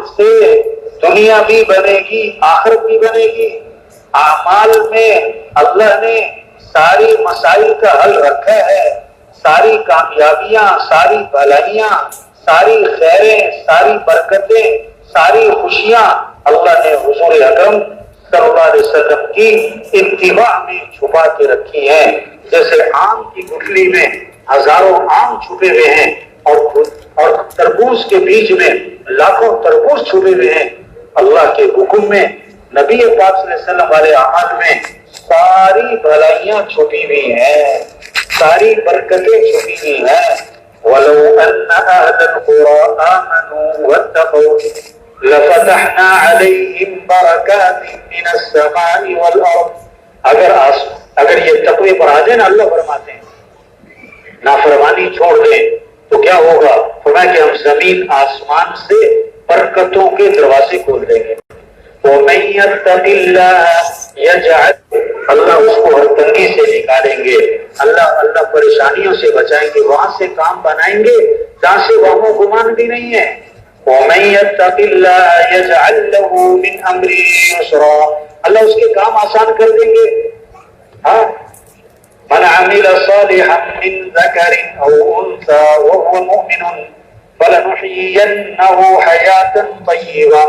سے دنیا بھی بنے گی، آخرت بھی بنے گی۔ اعمال میں اللہ نے ساری مسائل کا حل رکھا ہے، ساری کامیابیاں، ساری بھلائیاں، ساری خیریں، ساری برکتیں، ساری خوشیاں اللہ نے حضور اکرم صلی اللہ علیہ وسلم کی اتباع میں چھپا کے رکھی ہیں۔ جیسے آم کی گٹھلی میں ہزاروں آم چھپے ہوئے ہیں اور تربوز کے بیج میں لاکھوں تربوز چھپے ہوئے ہیں، اللہ کے حکم میں نبی پاک صلی اللہ علیہ وسلم والے اعمال میں ساری بھلائیاں چھپی ہوئی ہیں، ساری برکتیں چھپی ہوئی ہیں۔ وَلَوْ أَنَّ أَهْلَ الْقُرَىٰ آمَنُوا وَاتَّقَوْا لَفَتَحْنَا عَلَيْهِمْ بَرَكَاتٍ مِّنَ السَّمَاءِ وَالْأَرْضِ۔ اگر یہ تقوی پر آ جائے نا، اللہ فرماتے ہیں نافرمانی چھوڑ دیں تو کیا ہوگا؟ فرمایا کہ ہم زمین آسمان سے برکتوں کے دروازے کھول دیں گے۔ وَمَن يَتَّقِ اللَّهَ يَجْعَلْ، اللہ اس کو ہر تنگی سے نکالیں گے، اللہ پریشانیوں سے بچائیں گے، وہاں سے کام بنائیں گے جہاں سے وہم و گمان بھی نہیں ہے۔ وَمَن يَتَّقِ اللَّهَ يَجْعَلْ لَهُ مِنْ أَمْرِهِ يُسْرًا، اللہ اس کے کام آسان کر دیں گے۔ من عمل صالحا من ذكر أو أنثى وهو مؤمن فلنحيينه حياة طيبة،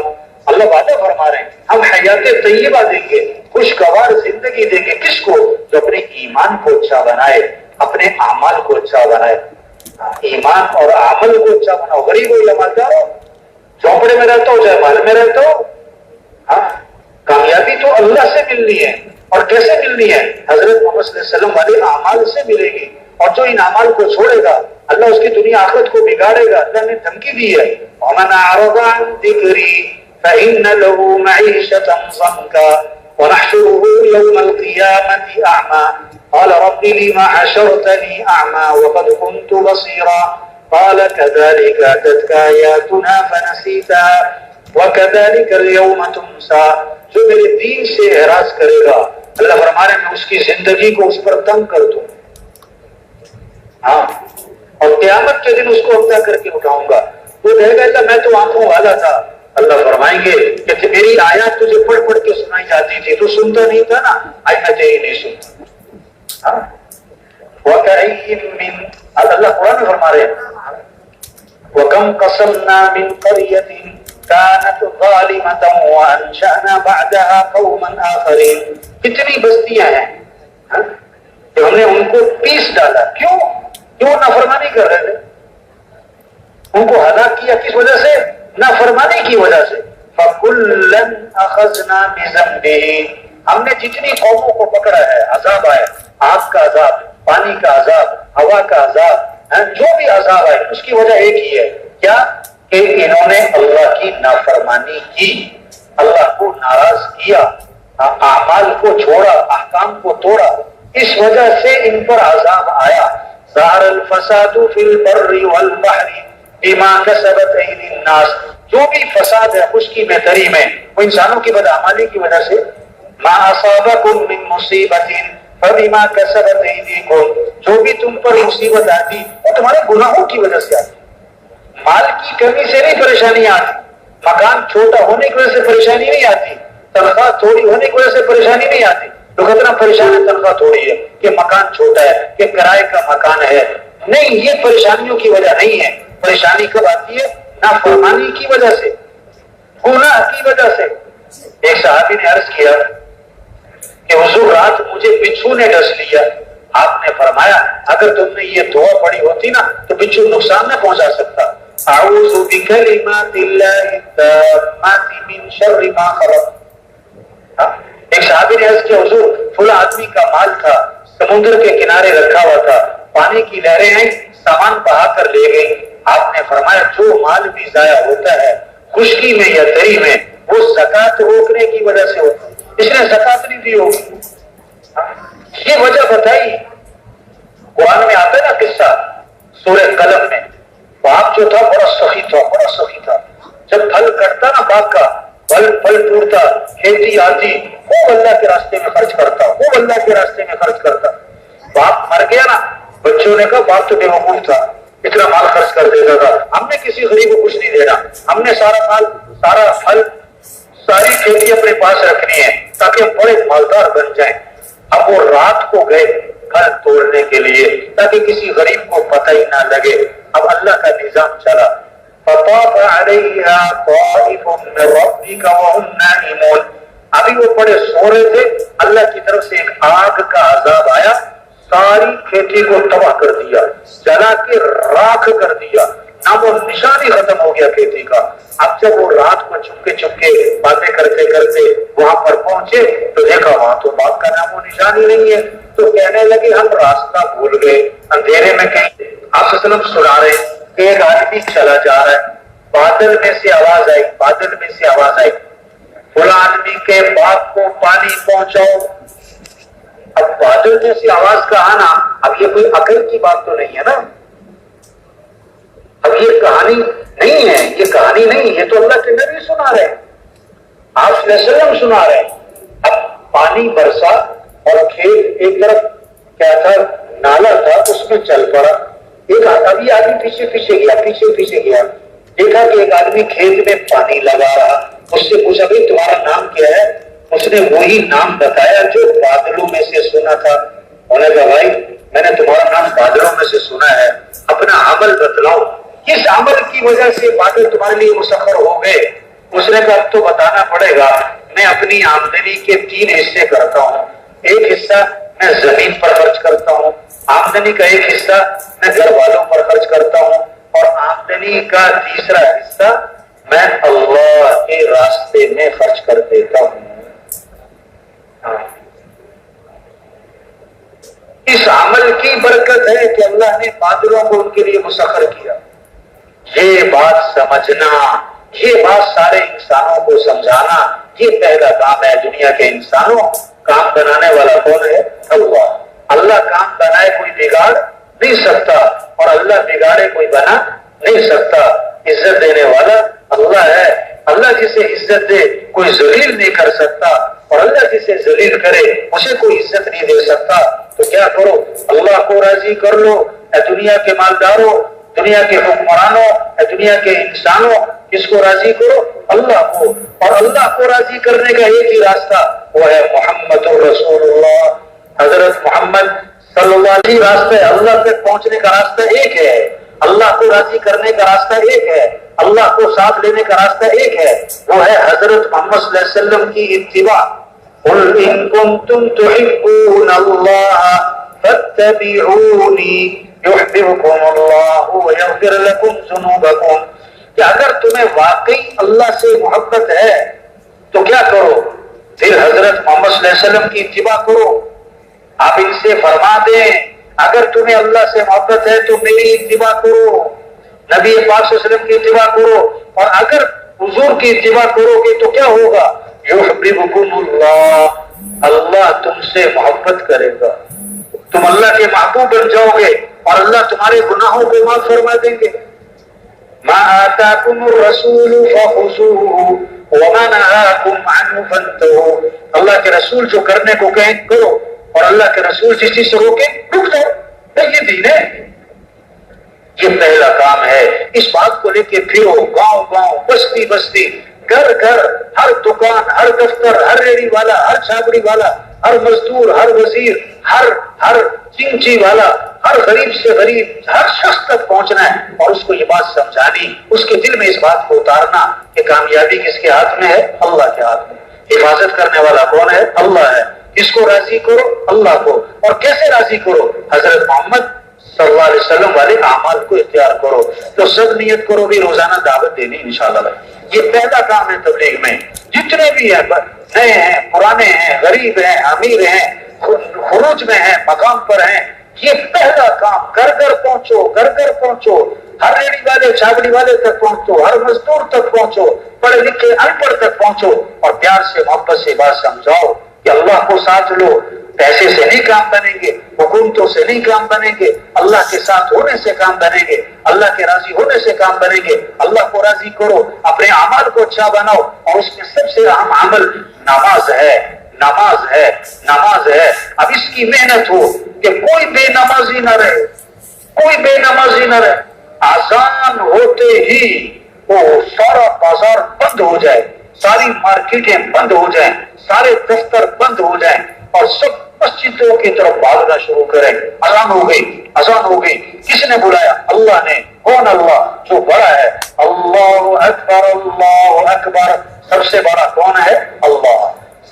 اللہ وعدہ فرما رہے ہیں ہم حیات طیبہ دیں گے، خوشگوار زندگی دیں گے۔ کس کو؟ جو اپنے ایمان کو اچھا بنائے، اپنے اعمال کو اچھا بنائے۔ ایمان اور عمل کو اچھا بناؤ، غریب ہو یا مالدار ہو، جھونپڑے میں رہتا ہو چاہے محل میں رہتا ہو، کامیابی تو اللہ سے ملنی ہے۔ اور کیسے ملنی ہے؟ حضرت محمد صلی اللہ علیہ وسلم والے اعمال سے ملے گی۔ اور جو ان اعمال کو چھوڑے گا اللہ اس کی دنیا آخرت کو بگاڑے گا۔ اللہ نے دھمکی دی ہے، وَمَنْ أَعْرَضَ عَنْ ذِكْرِي فَإِنَّ لَهُ مَعِيشَةً ضَنكًا وَنَحْشُرُهُ يَوْمَ الْقِيَامَةِ أَعْمَى قَالَ رَبِّ لِمَ حَشَرْتَنِي أَعْمَى وَقَدْ كُنْتُ بَصِيرًا قَالَ كَذَلِكَ أَتَتْكَ آيَاتُنَا فَنَسِيتَهَا وَكَذَلِكَ الْيَوْمَ تُنْسَى۔ جو میرے دین سے اعراض کرے گا، اللہ فرما رہے ہیں میں اس کی زندگی کو اس پر تنگ کر دوں، اور قیامت کے دن اس کو عہدہ کر کے اٹھاؤں گا۔ وہ کہے گا اللہ میں تو آنکھوں والا تھا، اللہ فرمائیں گے کہ میری آیات تجھے پڑھ پڑھ کے سنائی جاتی تھی، تو سنتا نہیں تھا نا، آج میں تیری نہیں سنتا۔ وَكَأَيٍّ مِّن، اللہ قرآن میں فرما رہے ہیں وَكَمْ قَصَمْنَا مِنْ قَرْيَةٍ كانت ظالمة وانشأنا بعدها قوما آخرين، کتنی بستیاں ہیں کہ ہم نے ان کو پیس ڈالا۔ کیوں نافرمانی کر رہے تھے، ان کو ہلاک کیا کس وجہ سے؟ نافرمانی کی وجہ سے۔ فَكُلًّا أَخَذْنَا بِذَنبِهِ، ہم نے جتنی قوموں کو پکڑا ہے، عذاب آئے، آگ کا عذاب، پانی کا عذاب، ہوا کا عذاب، جو بھی عذاب آئے اس کی وجہ ایک ہی ہے، کیا؟ کہ انہوں نے اللہ کی نافرمانی کی، اللہ کو ناراض کیا، اعمال کو چھوڑا، احکام کو توڑا، اس وجہ سے ان پر عذاب آیا۔ ظہر الفساد فی البر والبحر بما کسبت ایدی الناس، جو بھی فساد ہے خشکی میں تری میں وہ انسانوں کی بدعمالی کی وجہ سے۔ ما اصابکم من مصیبت فبما کسبت ایدیکم، جو بھی تم پر مصیبت آتی وہ تمہارے گناہوں کی وجہ سے آتی۔ مال کی کمی سے نہیں پریشانی آتی، مکان چھوٹا ہونے کی وجہ سے پریشانی نہیں آتی، تنخواہ تھوڑی ہونے کی وجہ سے پریشانی نہیں آتی۔ لوگ اتنا پریشان ہے تنخواہ تھوڑی ہے، کہ مکان چھوٹا ہے، کہ کرائے کا مکان ہے۔ نہیں، یہ پریشانیوں کی وجہ نہیں ہے۔ پریشانی کب آتی ہے؟ نافرمانی کی وجہ سے، گناہ کی وجہ سے۔ ایک صحابی نے عرض کیا کہ حضور رات مجھے بچھو نے ڈس لیا۔ آپ نے فرمایا اگر تم نے یہ دعا پڑھی ہوتی نا تو بچھو نقصان نہ پہنچا سکتا۔ اعوذ بکلمات اللہ التامات من شر ما خلق۔ ایک صحابی نے عرض کیا حضور فلاں آدمی کا مال تھا، سمندر کے کنارے رکھا ہوا تھا، پانی کی لہریں ہیں سامان بہا کر لے گئی۔ آپ نے فرمایا جو مال بھی ضائع ہوتا ہے خشکی میں یا تری میں وہ زکات روکنے کی وجہ سے ہوتا ہے، اس نے زکات نہیں دی ہوگی۔ یہ وجہ بتائی۔ قرآن میں آتا ہے نا قصہ سورہ قلم میں، باپ جو تھا بڑا سخی تھا، بڑا سخی تھا۔ جب پھل کٹتا نا باغ کا، پھل ٹوٹتا، کھیتی آتی، خوب اللہ کے راستے میں خرچ کرتا، خوب اللہ کے راستے میں خرچ کرتا۔ باپ مر گیا نا، بچوں نے کہا باپ تو بیوقوف تھا، اتنا مال خرچ کر دیتا تھا، ہم نے کسی غریب کو کچھ نہیں دینا، ہم نے سارا مال سارا پھل ساری کھیتی اپنے پاس رکھنی ہے تاکہ ہم بڑے مالدار بن جائیں. اب وہ رات کو گئے پھل توڑنے کے لیے تاکہ کسی غریب کو پتہ ہی نہ لگے. اب اللہ کا نظام چلا. فطاف علیہا طائف من ربک وهم نائمون. ابھی وہ بڑے سو رہے تھے, اللہ کی طرف سے ایک آگ کا عذاب آیا, ساری کھیتی کو تباہ کر دیا, جلا کے راکھ کر دیا, نام و نشانی ختم ہو گیا کھیتی کا. اب جب وہ رات کو چپکے باتیں کرتے کرتے وہاں پر پہنچے تو دیکھا وہاں تو باپ کا نام و نشانی نہیں ہے. تو کہنے لگے ہم راستہ بھول گئے, اندھیرے میں کہیں. آپ وسلم سنا رہے کہ ایک آدمی چلا جا رہا ہے, بادل میں سے آواز آئی, بادل میں سے آواز آئی فلاں آدمی کے باپ کو پانی پہنچاؤ. اب بادل میں سے آواز کا آنا, اب یہ کوئی عقل کی بات تو نہیں ہے نا, اب یہ کہانی نہیں ہے, یہ کہانی نہیں, یہ تو اللہ کے نبی سنا رہے ہیں, آپ صلی اللہ علیہ وسلم سنا رہے ہیں. اب پانی برسا اور کھیت ایک طرف کیا تھا, نالا تھا, اس میں چل پڑا. ایک ابھی آدمی پیچھے گیا, دیکھا کہ ایک آدمی کھیت میں پانی لگا رہا. اس سے پوچھا بھائی تمہارا نام کیا ہے؟ اس نے وہی نام بتایا جو بادلوں میں سے سنا تھا. انہوں نے کہا بھائی میں نے تمہارا نام بادلوں میں سے سنا ہے, اپنا عمل بتلاؤ, کس عمل کی وجہ سے بادل تمہارے لیے مسخر ہو گئے؟ اس نے کہا اب تو بتانا پڑے گا. میں اپنی آمدنی کے 3 حصے کرتا ہوں. ایک حصہ میں زمین پر خرچ کرتا ہوں, آمدنی کا ایک حصہ میں گھر والوں پر خرچ کرتا ہوں, اور آمدنی کا تیسرا حصہ میں اللہ کے راستے میں خرچ کر دیتا ہوں. اس عمل کی برکت ہے کہ اللہ نے بادلوں کو ان کے لیے مسخر کیا. یہ بات سمجھنا, یہ بات سارے انسانوں کو سمجھانا, یہ پہلا کام ہے دنیا کے انسانوں. کام بنانے والا کون ہے؟ اللہ. اللہ کام بنائے کوئی بگاڑ نہیں سکتا, اور اللہ بگاڑے کوئی بنا نہیں سکتا. عزت دینے والا اللہ ہے. اللہ جسے عزت دے کوئی ذلیل نہیں کر سکتا, اور اللہ جسے ذلیل کرے اسے کوئی عزت نہیں دے سکتا. تو کیا کرو, اللہ کو راضی کر لو. اے دنیا کے مالداروں, دنیا کے حکمرانوں, اے دنیا کے انسانوں, کس کو راضی کرو؟ اللہ کو. اور اللہ کو راضی کرنے کا ایک ہی راستہ, وہ ہے محمد رسول اللہ, حضرت محمد صلی اللہ علیہ وسلم. راستہ اللہ تک پہنچنے کا راستہ ایک ہے, اللہ کو راضی کرنے کا راستہ ایک ہے, اللہ کو ساتھ لینے کا راستہ ایک ہے, وہ ہے حضرت محمد صلی اللہ علیہ وسلم کی اتباع. قل ان کنتم تحبون اللہ فاتبعونی یحببکم اللہ ویغفر لکم ذنوبکم. کہ اگر تمہیں واقعی اللہ سے محبت ہے تو کیا کرو, پھر حضرت محمد صلی اللہ علیہ وسلم کی اتباع کرو. آپ ان سے فرما دیں اگر تمہیں اللہ سے محبت ہے تو میری اتباع کرو, نبی پاک صلی اللہ علیہ وسلم کی اتباع کرو. اور اگر حضور کی اتباع کرو گے تو کیا ہوگا؟ یحببکم اللہ, اللہ تم سے محبت کرے گا, تم اللہ کے محبوب بن جاؤ گے, اور اللہ تمہارے گناہوں کو معاف فرما دیں گے. ما آتاکم الرسول فخذوه وما نهاکم عنه فانتهوا. اللہ کے رسول جو کرنے کو کہیں کرو, اور اللہ کے رسول جس چیز سے روکے رک جاؤ. یہ دین ہے, یہ پہلا کام ہے. اس بات کو لے کے پھرو, گاؤں گاؤں, بستی بستی, گھر گھر, ہر دکان, ہر دفتر, ہر ریڑھی والا, ہر چھاپڑی والا, ہر مزدور, ہر وزیر, ہر چنچی والا, ہر غریب سے غریب, ہر شخص تک پہنچنا ہے, اور اس کو یہ بات سمجھانی, اس کے دل میں اس بات کو اتارنا کہ کامیابی کس کے ہاتھ میں ہے؟ اللہ کے ہاتھ میں. حفاظت کرنے والا کون ہے؟ اللہ ہے. اس کو راضی کرو, اللہ کو. اور کیسے راضی کرو؟ حضرت محمد صلی اللہ علیہ وسلم والے اعمال کو اختیار کرو. تو سب نیت کرو بھی روزانہ دعوت دینی انشاءاللہ. یہ پہلا کام ہے تبلیغ میں. جتنے بھی ہیں, نئے ہیں, پرانے ہیں, غریب ہیں, امیر ہیں, خروج میں ہیں, مقام پر ہیں, یہ پہلا کام. گھر گھر پہنچو, گھر گھر پہنچو, ہر ریڑھی والے چھاگڑی والے تک پہنچو, ہر مزدور تک پہنچو, پڑھے لکھے ان پڑھ تک پہنچو, اور پیار سے محبت سے بات سمجھاؤ کہ اللہ کو ساتھ لو. پیسے سے نہیں کام بنیں گے, حکومتوں سے نہیں کام بنیں گے, اللہ کے ساتھ ہونے سے کام بنیں گے, اللہ کے راضی ہونے سے کام بنیں گے. اللہ کو راضی کرو, اپنے اعمال کو اچھا بناؤ, اور اس میں سب سے اہم عمل نماز ہے. نماز ہے, نماز ہے. اب اس کی محنت ہو کہ کوئی بے نمازی نہ رہے, کوئی بے نمازی نہ رہے. آزان ہوتے ہی وہ سارا بازار بند ہو جائے، ساری مارکیٹیں بند ہو جائیں، سارے دفتر بند ہو جائیں اور سب مسجدوں کی طرف بھاگنا شروع کریں. اذان ہو گئی، اذان ہو گئی. کس نے بلایا؟ اللہ نے. کون اللہ؟ جو بڑا ہے. اللہ اکبر، اللہ اکبر. سب سے بڑا کون ہے؟ اللہ.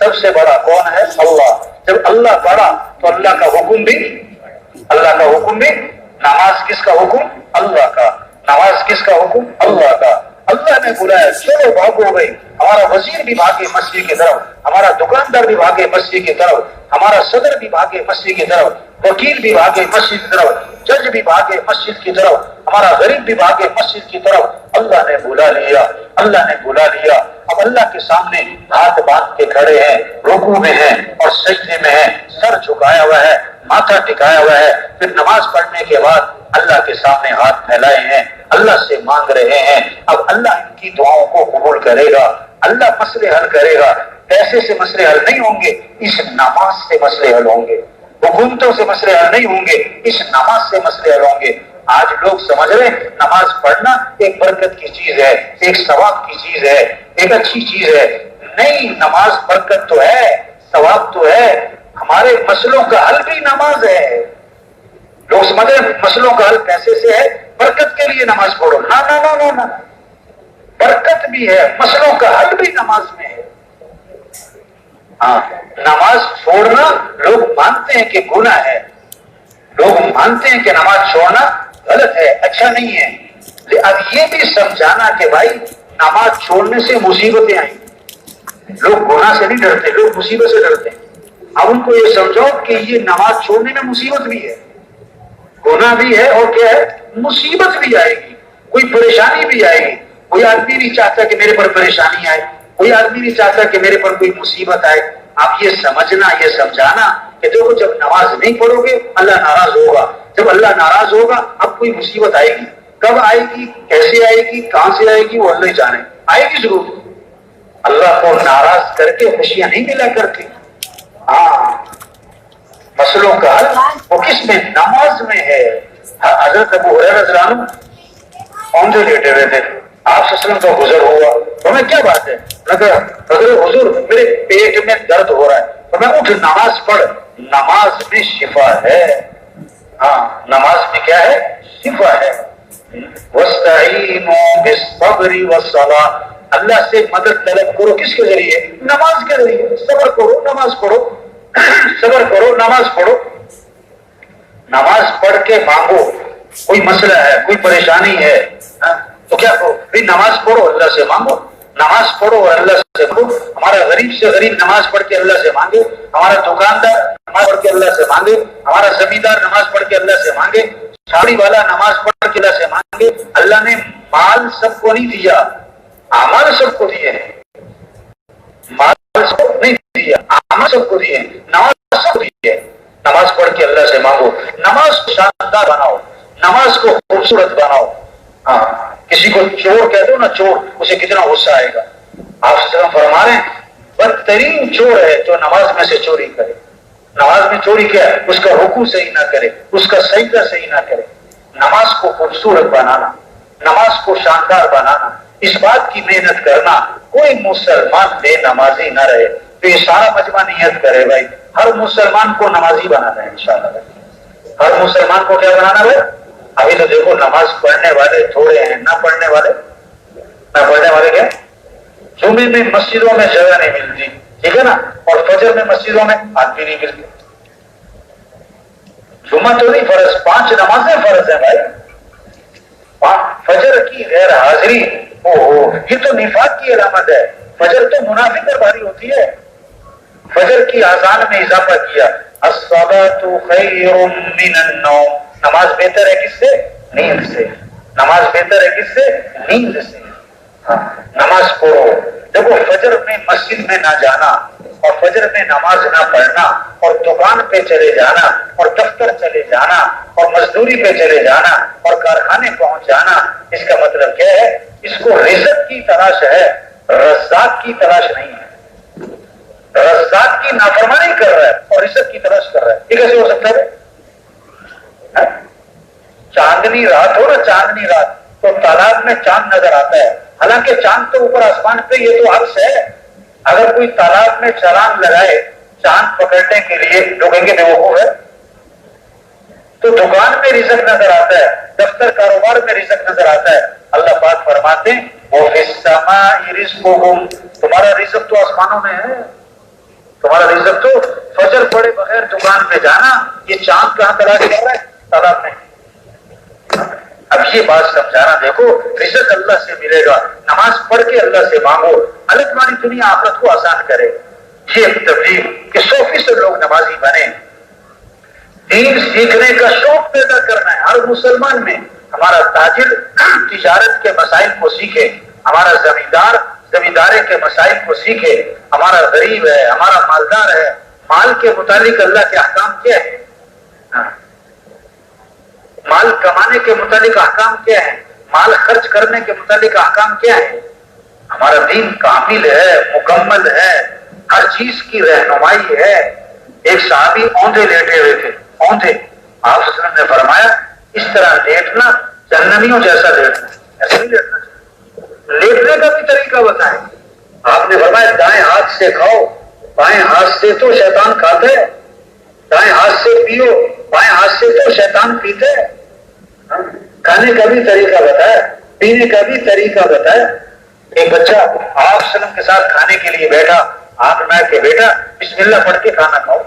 سب سے بڑا کون ہے؟ اللہ. جب اللہ بڑا تو اللہ کا حکم بھی، اللہ کا حکم بھی. نماز کس کا حکم؟ اللہ کا. نماز کس کا حکم؟ اللہ کا. اللہ نے بلایا، چلو بھاگو بھائی. ہمارا وزیر بھی بھاگے مسجد کی طرف، ہمارا دکاندار بھی بھاگے مسجد کی طرف، ہمارا صدر بھی بھاگے مسجد کی طرف، وکیل بھی بھاگے مسجد کی طرف، جج بھی بھاگے مسجد کی طرف، ہمارا غریب بھی بھاگے مسجد کی طرف. اللہ نے بلا لیا، اللہ نے بلا لیا. اب اللہ کے سامنے ہاتھ باندھ کے کھڑے ہیں، رکوع میں ہیں اور سجدے میں ہیں، سر جھکایا ہوا ہے، ماتھا ٹکایا ہوا ہے. پھر نماز پڑھنے کے بعد اللہ کے سامنے ہاتھ پھیلائے ہیں، اللہ سے مانگ رہے ہیں. اب اللہ ان کی دعاؤں کو قبول کرے گا، اللہ مسئلے حل کرے گا. پیسے سے مسئلے حل نہیں ہوں گے، اس نماز سے مسئلے حل ہوں گے. حکومتوں سے مسئلے حل نہیں ہوں گے، اس نماز سے مسئلے حل ہوں گے. آج لوگ سمجھ رہے ہیں نماز پڑھنا ایک برکت کی چیز ہے، ایک ثواب کی چیز ہے، ایک اچھی چیز ہے. نہیں، نماز برکت تو ہے، ثواب تو ہے. ہمارے مسئلوں کا حل بھی نماز ہے. لوگ سمجھ رہے ہیں مسئلوں کا حل پیسے سے ہے، برکت کے لیے نماز پڑھو. نہ نہ نہ نہ نہ، برکت بھی ہے، مسئلوں کا حل بھی نماز میں ہے. ہاں، نماز چھوڑنا لوگ مانتے ہیں کہ گناہ ہے، لوگ مانتے ہیں کہ نماز چھوڑنا غلط ہے، اچھا نہیں ہے. اب یہ بھی سمجھانا کہ بھائی نماز چھوڑنے سے مصیبتیں آئیں. لوگ گناہ سے نہیں ڈرتے، لوگ مصیبت سے ڈرتے ہیں. اب ان کو یہ سمجھاؤ کہ یہ نماز چھوڑنے میں مصیبت بھی ہے، گناہ بھی ہے اور کیا ہے، مصیبت بھی آئے گی، کوئی پریشانی بھی آئے گی. کوئی آدمی نہیں چاہتا کہ میرے پر پریشانی آئے، کوئی آدمی نہیں چاہتا کہ میرے پر کوئی مصیبت آئے. آپ یہ سمجھنا، یہ سمجھانا کہ دیکھو جب نماز نہیں پڑھو گے اللہ ناراض ہوگا، جب اللہ ناراض ہوگا اب کوئی مصیبت آئے گی. کب آئے گی، کیسے آئے گی، کہاں سے آئے گی، وہ اللہ ہی جانے. آئے گی ضرور. اللہ کو ناراض کر کے خوشیاں نہیں ملا کرتی. ہاں، مسئلوں کا حل وہ کس میں؟ نماز میں ہے. حضرت ابو ہریرہ رضی اللہ عنہ اونجے لیٹے ہوئے تھے، آپ صلی اللہ علیہ وسلم کا گزر ہوا. تو میں کیا بات ہے؟ حضرت حضور میرے پیٹ میں درد ہو رہا ہے. تو میں اٹھ، نماز پڑھ، نماز میں شفا ہے. ہاں، نماز میں کیا ہے؟ شفا ہے. وَاسْتَعِينُوا بِالصَّبْرِ وَالصَّلَاةِ، اللہ سے مدد طلب کرو. کس کے ذریعے؟ نماز کے ذریعے. صبر کرو، نماز پڑھو، صبر کرو، نماز پڑھو. نماز پڑھ کے مانگو. کوئی مسئلہ ہے، کوئی پریشانی ہے تو کیا کرو؟ بھی نماز پڑھو، اللہ سے مانگو. نماز پڑھو اور اللہ سے مانگو. ہمارا غریب سے غریب نماز پڑھ کے اللہ سے مانگے، ہمارا دکاندار نماز پڑھ کے اللہ سے مانگے، ہمارا زمیندار نماز پڑھ کے اللہ سے مانگے، ساڑی والا نماز پڑھ کے اللہ سے مانگے. اللہ نے مال سب کو نہیں دیا، اعمال سب کو دیے ہیں. مال سب کو نہیں دیا، اعمال سب کو دیے، نماز سب کو دی ہے. نماز پڑھ کے اللہ سے مانگو. نماز کو شاندار بناؤ، نماز کو خوبصورت بناؤ. ہاں، کسی کو چور کہہ دو نا، چور، اسے کتنا غصہ آئے گا. آپ صلی اللہ علیہ وسلم فرما رہے ہیں بدترین چور ہے جو نماز میں سے چوری کرے. نماز میں چوری کیا ہے؟ اس کا رکوع صحیح نہ کرے، اس کا سجدہ صحیح نہ کرے. نماز کو خوبصورت بنانا، نماز کو شاندار بنانا، اس بات کی محنت کرنا کوئی مسلمان بے نمازی نہ رہے. تو یہ سارا مجمع نیت کرے بھائی ہر مسلمان کو نمازی بنانا ہے انشاءاللہ. ہر مسلمان کو کیا بنانا ہے؟ ابھی تو دیکھو نماز پڑھنے والے تھوڑے ہیں، نہ پڑھنے والے کیا؟ جمعے میں مسجدوں میں جگہ نہیں ملتی، ٹھیک ہے نا، اور فجر میں مسجدوں میں آدمی نہیں ملتے. جمعہ تو نہیں فرض، 5 نمازیں فرض ہیں بھائی. فجر کی غیر حاضری، یہ تو نفاق کی علامت ہے. فجر تو منافق پر بھاری ہوتی ہے. فجر کی اذان میں اضافہ کیا، الصلاۃ خیر من النوم، نماز بہتر ہے کس سے؟ نیند سے. نماز بہتر ہے کس سے؟ نیند سے. ہاں، نماز پڑھو. دیکھو فجر میں مسجد میں نہ جانا اور فجر میں نماز نہ پڑھنا اور دکان پہ چلے جانا اور دفتر چلے جانا اور مزدوری پہ چلے جانا اور کارخانے پہنچ جانا، اس کا مطلب کیا ہے؟ اس کو رزق کی تلاش ہے، رزاق کی تلاش نہیں ہے. رزاق کی نافرمانی کر رہا ہے اور رزق کی تلاش کر رہا ہے. یہ کیسے ہو سکتا ہے؟ چاندنی رات ہو نا، چاندنی رات، تو تالاب میں چاند نظر آتا ہے، حالانکہ چاند تو اوپر آسمان پہ، یہ تو عکس ہے۔ اگر کوئی تالاب میں چھلانگ لگائے چاند پکڑنے کے لیے، لوگ کہیں گے بیوقوف ہے۔ تو دکان میں رزق نظر آتا ہے، دفتر کاروبار میں رزق نظر آتا ہے۔ اللہ پاک فرماتے ہیں وَفِي السَّمَاءِ رِزْقُكُمْ، تمہارا رزق تو آسمانوں میں ہے، تمہارا رزق تو فجر پڑے بغیر دکان پہ جانا، یہ چاند کہاں تلاش کر رہا ہے؟ تالاب میں۔ اب یہ بات سمجھانا، دیکھو رزق اللہ سے ملے گا، نماز پڑھ کے اللہ سے مانگو، اللہ تمہاری دنیا آخرت کو آسان کرے۔ یہ ایک تبلیغ کہ 100% لوگ نمازی بنے، دین سیکھنے کا شوق پیدا کرنا ہے ہر مسلمان میں۔ ہمارا تاجر تجارت کے مسائل کو سیکھے، ہمارا زمیندار زمینداری کے مسائل کو سیکھے، ہمارا غریب ہے، ہمارا مالدار ہے، مال کے متعلق اللہ کے احکام کیا ہے، مال کمانے کے متعلق احکام کیا ہے، مال خرچ کرنے کے متعلق احکام کیا ہے۔ ہمارا دین کامل ہے، مکمل ہے، ہر چیز کی رہنمائی ہے۔ ایک صحابی اوندھے لیٹے ہوئے تھے، اوندھے، آپ صلی اللہ علیہ وسلم نے فرمایا اس طرح لیٹنا جہنمیوں جیسا لیٹنا، ایسا نہیں لیٹنا چاہیے، لیٹنے کا بھی طریقہ بتائیں۔ آپ نے فرمایا دائیں ہاتھ سے کھاؤ، بائیں ہاتھ سے تو شیطان کھاتا ہے، دائیں ہاتھ سے پیو، بائیں ہاتھ سے تو شیطان پیتا ہے۔ کھانے کا بھی طریقہ بتایا، پینے کا بھی طریقہ بتایا۔ ایک بچہ آپ صلی اللہ علیہ وسلم کے ساتھ کھانے کے لیے بیٹھا، آپ نے کہ بیٹا بسم اللہ پڑھ کے کھانا کھاؤ،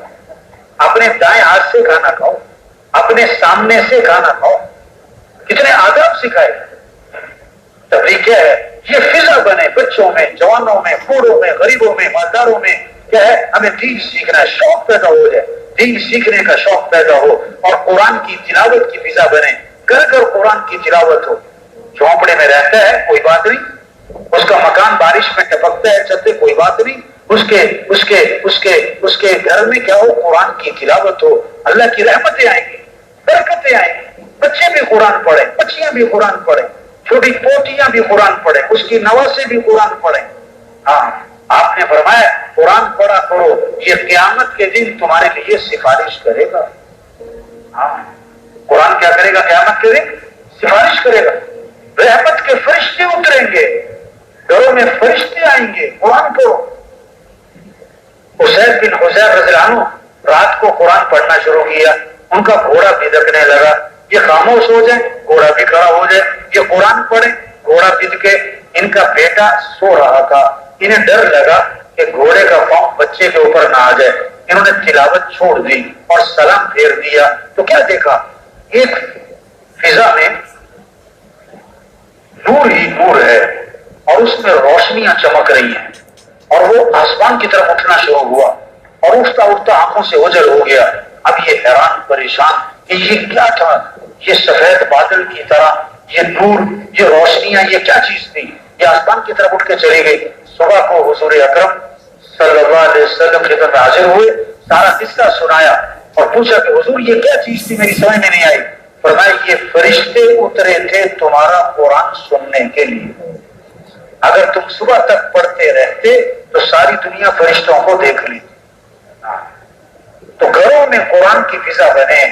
اپنے دائیں ہاتھ سے کھانا کھاؤ، اپنے سامنے سے کھانا کھاؤ۔ کتنے آداب سکھائے۔ تبلیغ کیا ہے؟ یہ فضا بنے بچوں میں، جوانوں میں، بوڑھوں میں، غریبوں میں، مالداروں میں، کیا ہے؟ ہمیں دین سیکھنا ہے، شوق پیدا ہو جائے، دین سیکھنے کا شوق پیدا ہو، اور قرآن کی تلاوت کی فضا بنے، گھر گھر قرآن کی تلاوت ہو۔ جھونپڑے میں رہتا ہے کوئی بات نہیں، اس کا مکان بارش میں ٹپکتا ہے چلتے، کوئی بات نہیں، اس کے گھر میں کیا ہو؟ قرآن کی تلاوت ہو، اللہ کی رحمتیں آئیں گی، برکتیں آئیں گی، بچے بھی قرآن پڑھیں، بچیاں بھی قرآن پڑھیں، چھوٹی پوٹیاں بھی قرآن پڑھیں، اس کی نواسے بھی قرآن پڑھیں۔ ہاں آپ نے فرمایا قرآن پڑھا کرو، یہ قیامت کے دن تمہارے لیے سفارش کرے گا۔ ہاں قرآن کیا کرے گا؟ قیامت کے دن سفارش کرے گا، رحمت کے فرشتے اتریں گے، گھروں میں فرشتے آئیں گے، قرآن پڑھو۔ حسین بن حسین رضی اللہ عنہ رات کو قرآن پڑھنا شروع کیا، ان کا گھوڑا بھدکنے لگا، یہ خاموش ہو جائے گھوڑا بھی کھڑا ہو جائے، یہ قرآن پڑھے گھوڑا بھدکے۔ ان کا بیٹا سو رہا تھا، انہیں ڈر لگا کہ گھوڑے کا پاؤں بچے کے اوپر نہ آ جائے، انہوں نے تلاوت چھوڑ دی اور سلام پھیر دیا، تو کیا دیکھا؟ ایک فضا میں نور ہی نور ہے اور اس میں روشنیاں چمک رہی ہیں، اور وہ آسمان کی طرف اٹھنا شروع ہوا اور اٹھتا اٹھتا آنکھوں سے اوجھل ہو گیا۔ اب یہ حیران پریشان کہ یہ کیا تھا، یہ سفید بادل کی طرح یہ نور، یہ روشنیاں، یہ کیا چیز تھی؟ یہ آسمان کی طرف اٹھ کے چلی گئی۔ صبح کو حضور اکرم صلی اللہ علیہ وسلم خدمت میں حاضر ہوئے، سارا قصہ سنایا اور پوچھا کہ حضور یہ کیا چیز تھی، میری سمجھ میں نہیں آئی۔ فرمایا یہ فرشتے اترے تھے تمہارا قرآن سننے کے لیے، اگر تم صبح تک پڑھتے رہتے تو ساری دنیا فرشتوں کو دیکھ لی۔ تو گھروں میں قرآن کی فضا بنے،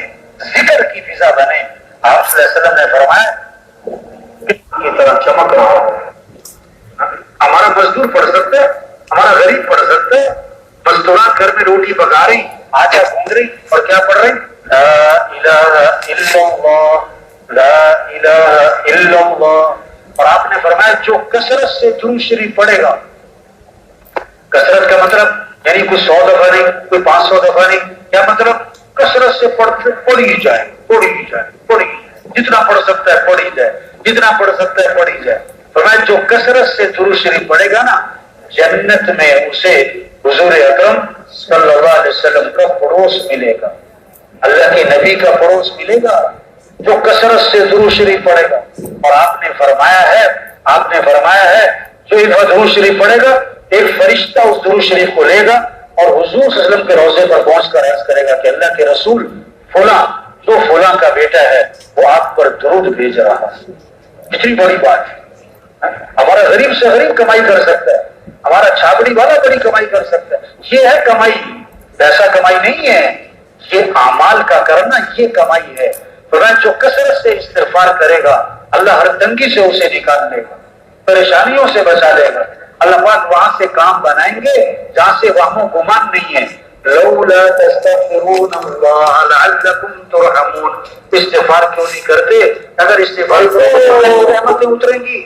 ذکر کی فضا بنے۔ آپ صلی اللہ علیہ وسلم نے فرمایا کی طرح چمک رہا ہو۔ ہمارا مزدور پڑھ سکتا ہے، ہمارا غریب پڑھ سکتا ہے، مزدوران گھر میں روٹی پکا رہی، آٹا گوندھ رہی اور کیا پڑھ رہی؟ لا الہ الا اللہ، لا الہ الا اللہ۔ اور آپ نے فرمایا جو کثرت سے درود شریف پڑھے گا، کثرت کا مطلب یعنی کوئی 100 دفعہ نہیں، کوئی 500 دفعہ نہیں، کیا مطلب؟ کثرت سے پڑھی جائے، پڑھی جائے، پڑھی جائے، جتنا پڑھ سکتا ہے پڑھی جائے، جتنا پڑھ سکتا ہے پڑھی جائے۔ فرمایا جو کثرت سے درود شریف پڑھے گا نا، جنت میں اسے حضور اکرم صلی اللہ علیہ وسلم کا پڑوس ملے گا، اللہ کے نبی کا پڑوس ملے گا، جو کثرت سے درود شریف پڑھے گا۔ اور آپ نے فرمایا ہے جو ایک درود شریف پڑھے گا، ایک فرشتہ اس درود شریف کو لے گا اور حضور صلی اللہ علیہ وسلم کے روضے پر پہنچ کر عرض کرے گا کہ اللہ کے رسول فلاں جو فلاں کا بیٹا ہے وہ آپ پر درود بھیج رہا ہے۔ کتنی بڑی بات ہے۔ ہمارا غریب سے غریب کمائی کر سکتا ہے، ہمارا چھاپڑی والا بڑی کمائی کر سکتا ہے۔ یہ ہے کمائی، پیسہ کمائی نہیں ہے، یہ اعمال کا کرنا، یہ کمائی ہے۔ فرمایا جو کثرت سے استغفار کرے گا اللہ ہر تنگی سے اسے نکال لے گا، پریشانیوں سے بچا لے گا۔ اللہ پاک وہاں سے کام بنائیں گے جہاں سے وہم و گمان نہیں ہے۔ لولا تستغفرون اللہ لعلکم ترحمون، استغفار کیوں نہیں کرتے؟ اگر استغفار کرو تو رحمتیں اتریں گی۔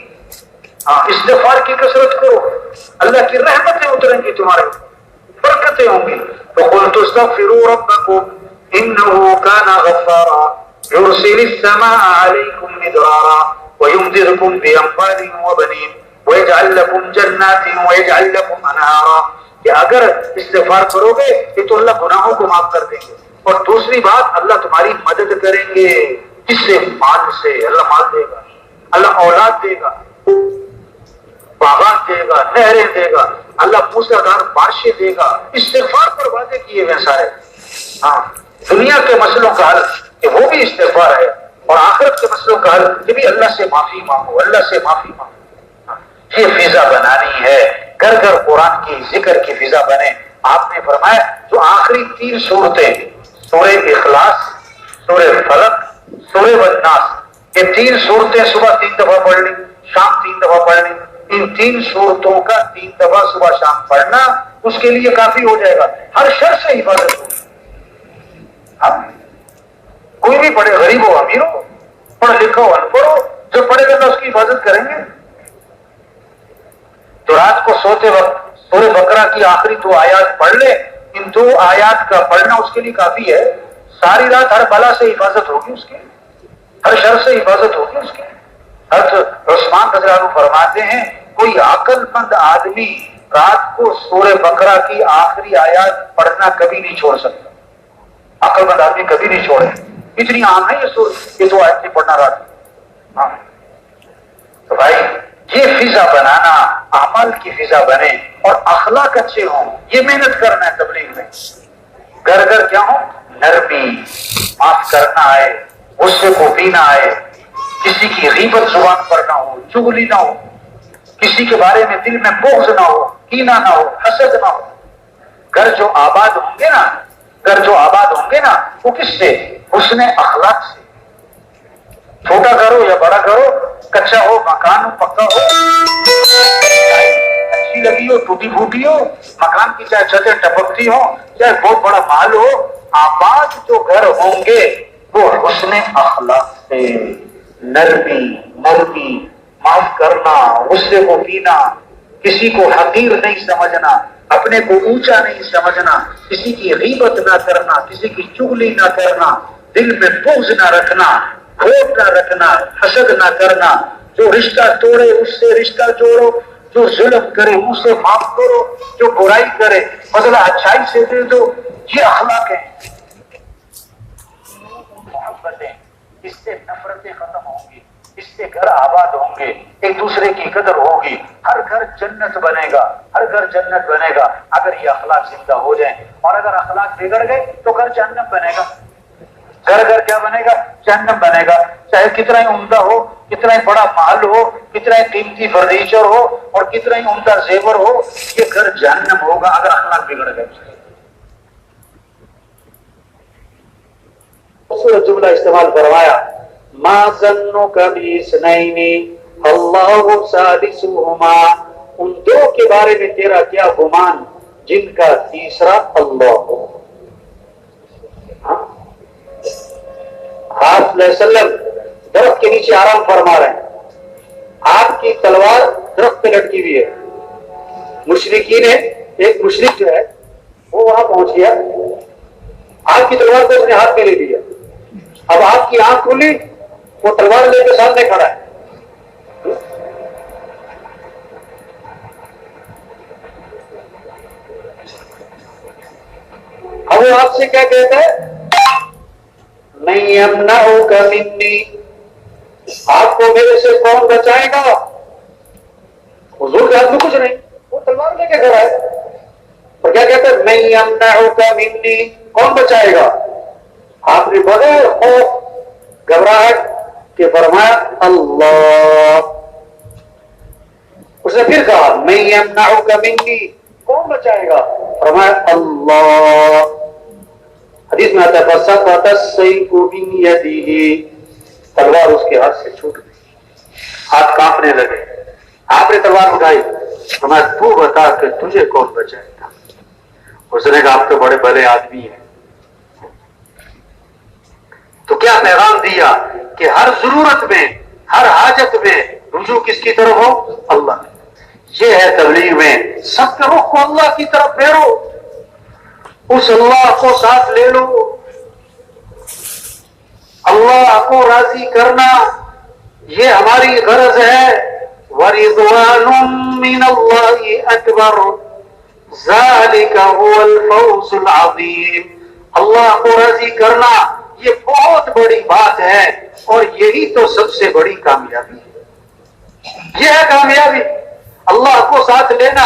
ہاں، استغفار کی کثرت کرو، اللہ کی رحمتیں اتریں گی، تمہارے برکتیں ہوں گی۔ فقلت استغفروا ربکم انه كان غفارا يرسل السماء عليكم مدرارا ويمددكم بأموال وبنين ويجعل لكم جنات ويجعل لكم انہارا، کہ اگر استغفار کرو گے کہ تو اللہ گناہوں کو معاف کر دیں گے، اور دوسری بات اللہ تمہاری مدد کریں گے۔ کس سے؟ مال سے۔ اللہ مال دے گا، اللہ اولاد دے گا، باغات دے گا، نہریں دے گا، اللہ موسیقار بارشیں دے گا۔ استغفار پر وعدے کیے ہوئے سارے۔ ہاں، دنیا کے مسئلوں کا حل کہ وہ بھی استغفار ہے، اور آخرت کے مسئلوں کا حل کہ بھی اللہ سے معافی مانگو، اللہ سے معافی مانگو۔ یہ فضا بنانی ہے، گھر گھر قرآن کی ذکر کی فضا بنے۔ آپ نے فرمایا جو آخری 3 صورتیں، سورہ اخلاص، سورہ فلق، سورہ والناس، یہ 3 صورتیں صبح 3 دفعہ پڑھ لی، شام 3 دفعہ پڑھ لی، ان 3 صورتوں کا 3 دفعہ صبح شام پڑھنا اس کے لیے کافی ہو جائے گا، ہر شر سے حفاظت ہوگی۔ کوئی بھی پڑھے، غریب ہو امیر ہو، پڑھ لکھا ہو ان پڑھ ہو، جو پڑھے گا تو اس کی حفاظت کریں گے۔ تو رات کو سوتے وقت سورہ بقرہ کی آخری 2 آیات پڑھ لے، ان 2 آیات کا پڑھنا اس کے لیے کافی ہے۔ ساری رات ہر بلا سے حفاظت ہوگی اس کی، ہر شر سے حفاظت ہوگی اس کی۔ حضرت عثمان رضی اللہ عنہ فرماتے ہیں کوئی عقل مند آدمی رات کو سورہ بقرہ کی آخری آیات پڑھنا کبھی نہیں چھوڑ سکتا، عقل مند آدمی کبھی نہیں چھوڑے۔ اتنی عام ہے یہ 2 آیتیں پڑھنا رات کو۔ ہاں تو بھائی یہ فضا بنانا، اعمال کی فضا بنے اور اخلاق اچھے ہوں، یہ محنت کرنا ہے تبلیغ میں۔ گھر گھر کیا ہو؟ نرمی، معاف کرنا آئے، غصے کو پینا آئے، کسی کی غیبت زبان پر نہ ہو، چغلی نہ ہو، کسی کے بارے میں دل میں بغض نہ ہو، کینہ نہ ہو، حسد نہ ہو۔ گھر جو آباد ہوں گے نا، گھر جو آباد ہوں گے نا، وہ کس سے؟ حسن اخلاق سے۔ چھوٹا گھر ہو یا بڑا گھر ہو، کچا ہو، مکان ہو، پکا ہو، اچھی لگی ہو، ٹوٹی پھوٹی ہو، مکان کی چاہے چھتیں ٹپکتی ہو، چاہے بہت بڑا مال ہو، آباد جو گھر ہوں گے وہ حسن اخلاق سے، نرمی، معاف کرنا، غصے کو پینا، کسی کو حقیر نہیں سمجھنا، اپنے کو اونچا نہیں سمجھنا، کسی کی غیبت نہ کرنا، کسی کی چغلی نہ کرنا، دل میں بغض نہ رکھنا، کھوٹ نہ رکھنا، حسد نہ کرنا، جو رشتہ توڑے اس سے رشتہ جوڑو، جو ظلم کرے اسے معاف کرو، جو برائی کرے بدلہ اچھائی سے دے دو۔ یہ اخلاق ہے۔ محبتیں، اس سے نفرتیں ختم ہوں گی، اس سے گھر آباد ہوں گے، ایک دوسرے کی قدر ہوگی، ہر گھر جنت بنے گا، ہر گھر جنت بنے گا اگر یہ اخلاق زندہ ہو جائیں۔ اور اگر اخلاق بگڑ گئے تو گھر جہنم بنے گا۔ گھر گھر کیا بنے گا؟ جہنم بنے گا۔ چاہے کتنا ہی عمدہ ہو، کتنا ہی بڑا محل ہو، کتنا ہی قیمتی فرنیچر ہو اور کتنا ہی عمدہ زیور ہو، یہ گھر جہنم ہوگا اگر اخلاق بگڑ گئے۔ خوبصورت جملہ استعمال فرمایا، ما ظنک باثنین اللہ ثالثہما، ان 2 کے بارے میں تیرا کیا گمان جن کا تیسرا اللہ ہو۔ آپ علیہ وسلم درخت کے نیچے آرام فرما رہے ہیں، آپ کی تلوار درخت پہ لٹکی ہوئی ہے۔ مشرکین ہے، ایک مشرک جو ہے وہ وہاں پہنچ گیا، آپ کی تلوار کو اس نے ہاتھ میں لے لیا، اب آپ کی آنکھ کھلی، وہ تلوار لے کے سامنے کھڑا ہے۔ اب وہ آپ سے کیا کہتا ہے؟ میں یمنعک منی، آپ کو میرے سے کون بچائے گا؟ حضور کے ہاتھ میں کچھ نہیں، وہ تلوار لے کے کھڑا ہے، اور کیا کہتا ہے؟ میں یمنعک منی، کون بچائے گا؟ آپ نے بغیر خوف گھبراہٹ کہ فرمایا اللہ۔ اس نے پھر کہا میں یمنعک منی، کون بچائے گا؟ فرمایا اللہ۔ حدیث میں آتا ہے فسقط السیف من یدہ، تلوار اس کے ہاتھ سے چھوٹ گئی۔ ہاتھ کانپنے لگے. آپ نے تلوار اٹھائی. فرمایا تو بتا کہ تجھے کون بچائے گا. اس نے کہا آپ تو بڑے بھلے آدمی ہیں. تو کیا پیغام دیا کہ ہر ضرورت میں ہر حاجت میں رجوع کس کی طرف ہو؟ اللہ. یہ ہے تبلیغ میں سب کے رخ کو اللہ کی طرف پھیرو, اس اللہ کو ساتھ لے لو. اللہ کو راضی کرنا یہ ہماری غرض ہے. وَرِضْوَانٌ مِّنَ اللَّهِ أَكْبَرُ ذَلِكَ هُوَ الْفَوْزُ الْعَظِيمُ. اللہ کو راضی کرنا یہ بہت بڑی بات ہے اور یہی تو سب سے بڑی کامیابی ہے. یہ ہے کامیابی, اللہ کو ساتھ لینا.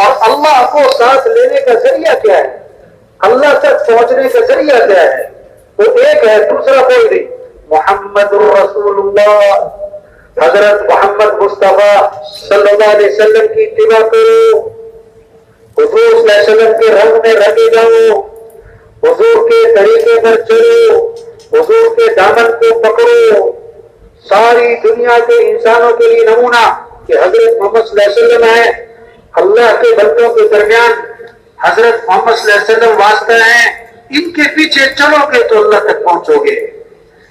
اور اللہ کو ساتھ لینے کا ذریعہ کیا ہے؟ اللہ تک پہنچنے کا ذریعہ کیا ہے؟ وہ ایک ہے, دوسرا کوئی نہیں. محمد رسول اللہ, حضرت محمد مصطفیٰ صلی اللہ علیہ وسلم کی اتباع کرو. حضور صلی اللہ علیہ وسلم کے رنگ میں رنگے جاؤ, حضور کے طریقے پر چلو, حضور کے دامن کو پکڑو. ساری دنیا کے انسانوں کے لیے نمونہ کہ حضرت محمد صلی اللہ علیہ وسلم ہے. اللہ کے بندوں کے درمیان حضرت محمد صلی اللہ علیہ وسلم واسطہ ہیں. ان کے پیچھے چلو گے تو اللہ تک پہنچو گے,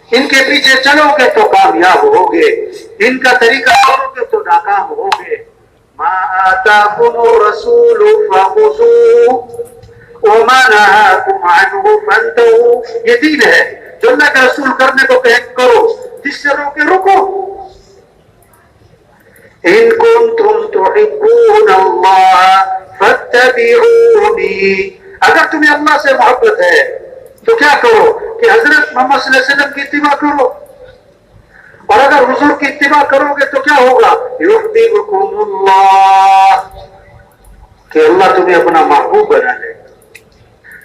ان کے پیچھے چلو گے تو کامیاب ہوگے, ان کا طریقہ کرو گے تو ناکام ہوگے. ما آتاکم الرسول فخذوه وما نهاکم عنه فانتهوا. یہ دین ہے جو اللہ کا رسول کرنے کو کہے کرو, جس سے روکے رکو. ان کنتم تحبون اللہ فاتبعونی. اگر تمہیں اللہ سے محبت ہے تو کیا کرو کہ حضرت محمد صلی اللہ علیہ وسلم کی اتباع کرو. اور اگر حضور کی اتباع کرو گے تو کیا ہوگا؟ یحببکم اللہ, کہ اللہ تمہیں اپنا محبوب بنا لے.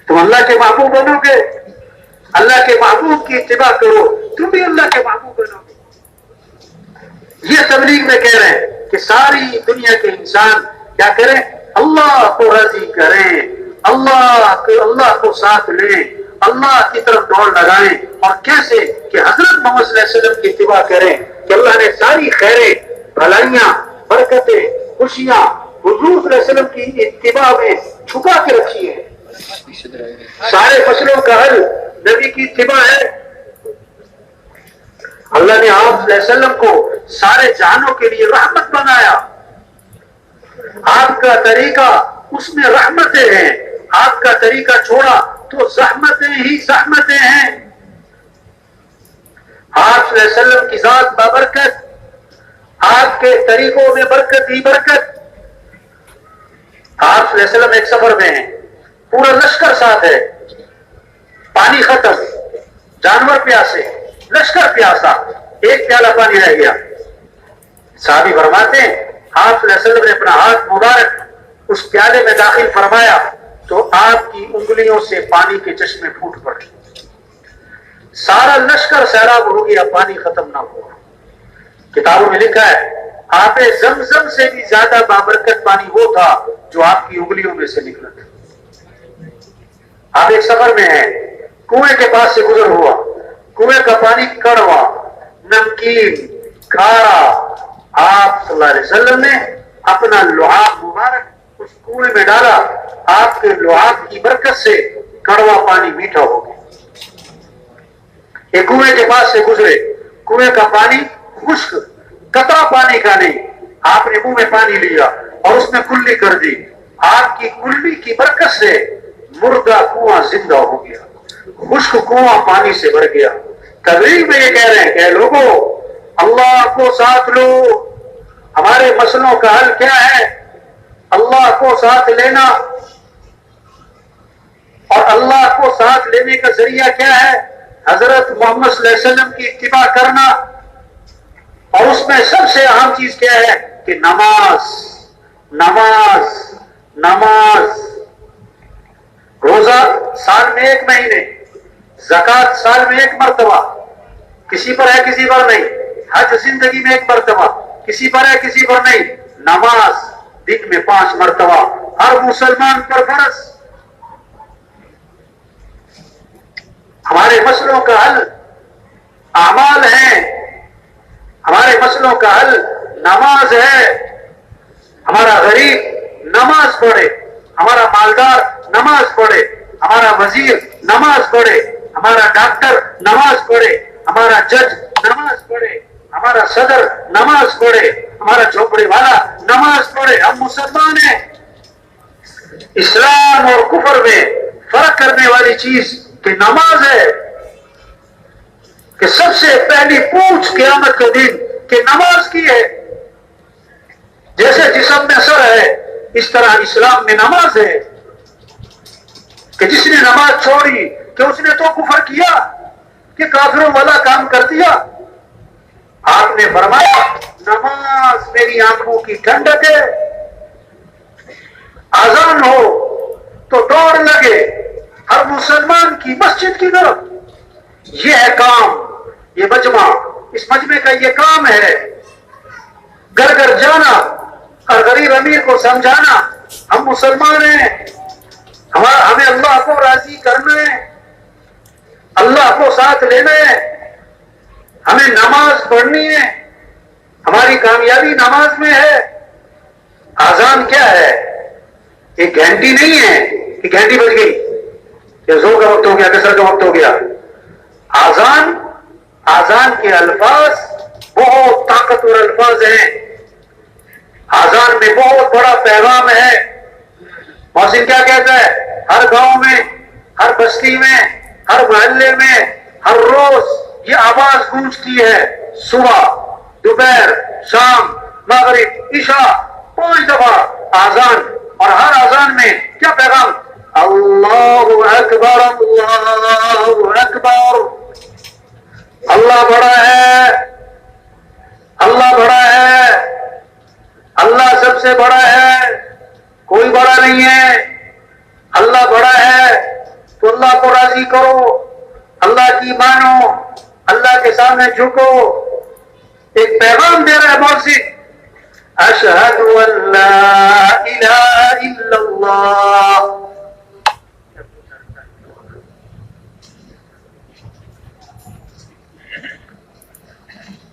تم اللہ کے محبوب بنو گے, اللہ کے محبوب کی اتباع کرو, تم بھی اللہ کے محبوب بنو گے. یہ تبلیغ میں کہہ رہے ہیں کہ ساری دنیا کے انسان کیا کریں؟ اللہ کو راضی کریں, اللہ کو ساتھ لیں, اللہ کی طرف دوڑ لگائیں. اور کیسے کہ حضرت محمد صلی اللہ علیہ وسلم کی اتباع کریں کہ اللہ نے ساری خیریں, بھلائیاں, برکتیں, خوشیاں حضور صلی اللہ علیہ وسلم کی اتباع میں چھپا کے رکھی ہیں. سارے مسئلوں کا حل نبی کی اتباع ہے. اللہ نے آپ صلی اللہ علیہ وسلم کو سارے جہانوں کے لیے رحمت بنایا. آپ کا طریقہ اس میں رحمتیں ہیں, آپ کا طریقہ چھوڑا تو زحمتیں ہی زحمتیں ہیں. آپ صلی اللہ علیہ وسلم کی ذات بابرکت, آپ کے طریقوں میں برکت ہی برکت. آپ صلی اللہ علیہ وسلم ایک سفر میں ہیں, پورا لشکر ساتھ ہے, پانی ختم, جانور پیاسے, لشکر پیاسا, ایک پیالہ پانی رہ گیا. صحابی فرماتے ہیں آپ صلی اللہ علیہ وسلم نے اپنا ہاتھ مبارک اس پیالے میں داخل فرمایا تو آپ کی انگلیوں سے پانی کے چشمے پھوٹ پڑے. سارا لشکر سیراب ہو گیا, پانی ختم نہ ہوا. کتابوں میں لکھا ہے آپ زمزم سے بھی زیادہ بابرکت پانی وہ تھا جو آپ کی انگلیوں میں سے نکلا تھا. آپ ایک سفر میں ہیں, کنویں کے پاس سے گزر ہوا, کنویں کا پانی کڑوا, نمکین, کھارا. آپ صلی اللہ علیہ وسلم نے اپنا لعاب مبارک اس کنویں میں ڈالا, آپ کے لعاب کی برکت سے کڑوا پانی میٹھا ہو گیا. ایک کنویں کے پاس سے گزرے, کنویں کا پانی خشک, قطرہ پانی کا نہیں. آپ نے منہ میں پانی لیا اور اس میں کلی کر دی. آپ کی کلی کی برکت سے مردہ کنواں زندہ ہو گیا, خشک کنواں پانی سے بھر گیا. تبلیغ میں یہ کہہ رہے ہیں کہ لوگوں اللہ کو ساتھ لو. ہمارے مسئلوں کا حل کیا ہے؟ اللہ کو ساتھ لینا. اور اللہ کو ساتھ لینے کا ذریعہ کیا ہے؟ حضرت محمد صلی اللہ علیہ وسلم کی اتباع کرنا. اور اس میں سب سے اہم چیز کیا ہے کہ نماز, نماز, نماز. روزہ سال میں ایک مہینے, زکوٰۃ سال میں ایک مرتبہ, کسی پر ہے کسی پر نہیں. حج زندگی میں ایک مرتبہ, کسی پر ہے کسی پر نہیں. نماز دن میں 5 مرتبہ ہر مسلمان پر فرض. ہمارے مسئلوں کا حل اعمال ہیں, ہمارے مسئلوں کا حل نماز ہے. ہمارا غریب نماز پڑھے، ہمارا مالدار نماز پڑھے، ہمارا وزیر نماز پڑھے، ہمارا ڈاکٹر نماز پڑھے، ہمارا جج نماز پڑھے، ہمارا صدر نماز پڑھے، ہمارا جھوپڑی والا نماز پڑھے. ہم مسلمان ہیں. اسلام اور کفر میں فرق کرنے والی چیز کہ نماز ہے، کہ سب سے پہلی پوچھ قیامت کے دن کہ نماز کی ہے. جیسے جسم میں سر ہے اس طرح اسلام میں نماز ہے. کہ جس نے نماز چھوڑی کہ اس نے تو کفر کیا، کہ کافروں والا کام کر دیا. آپ نے فرمایا نماز میری آنکھوں کی ٹھنڈک ہے. اذان ہو تو دوڑ لگے ہر مسلمان کی مسجد کی طرف. یہ ہے کام، یہ مجمع، اس مجمع کا یہ کام ہے. گھر گھر جانا اور غریب امیر کو سمجھانا ہم مسلمان ہیں، ہمیں اللہ کو راضی کرنا ہے، اللہ کو ساتھ لینا ہے، ہمیں نماز پڑھنی ہے. ہماری کامیابی نماز میں ہے. اذان کیا ہے؟ ایک گھنٹی نہیں ہے کہ گھنٹی بج گئی کہ زور کا وقت ہو گیا، کسر کا وقت ہو گیا. آزان کے الفاظ بہت طاقتور الفاظ ہیں. آزان میں بہت بڑا پیغام ہے. محسن کیا کہتا ہے؟ ہر گاؤں میں، ہر بستی میں، ہر محلے میں ہر روز یہ آواز گونجتی ہے. صبح، دوپہر، شام، مغرب، عشاء 5 دفعہ آزان. اور ہر آزان میں کیا پیغام؟ اللہ اکبر، اللہ اکبر. اللہ بڑا ہے، اللہ بڑا ہے، اللہ سب سے بڑا ہے، کوئی بڑا نہیں ہے. اللہ بڑا ہے تو اللہ کو راضی کرو، اللہ کی مانو، اللہ کے سامنے جھکو. ایک پیغام دے رہا ہے مؤذن، اشہد ان لا الہ الا اللہ.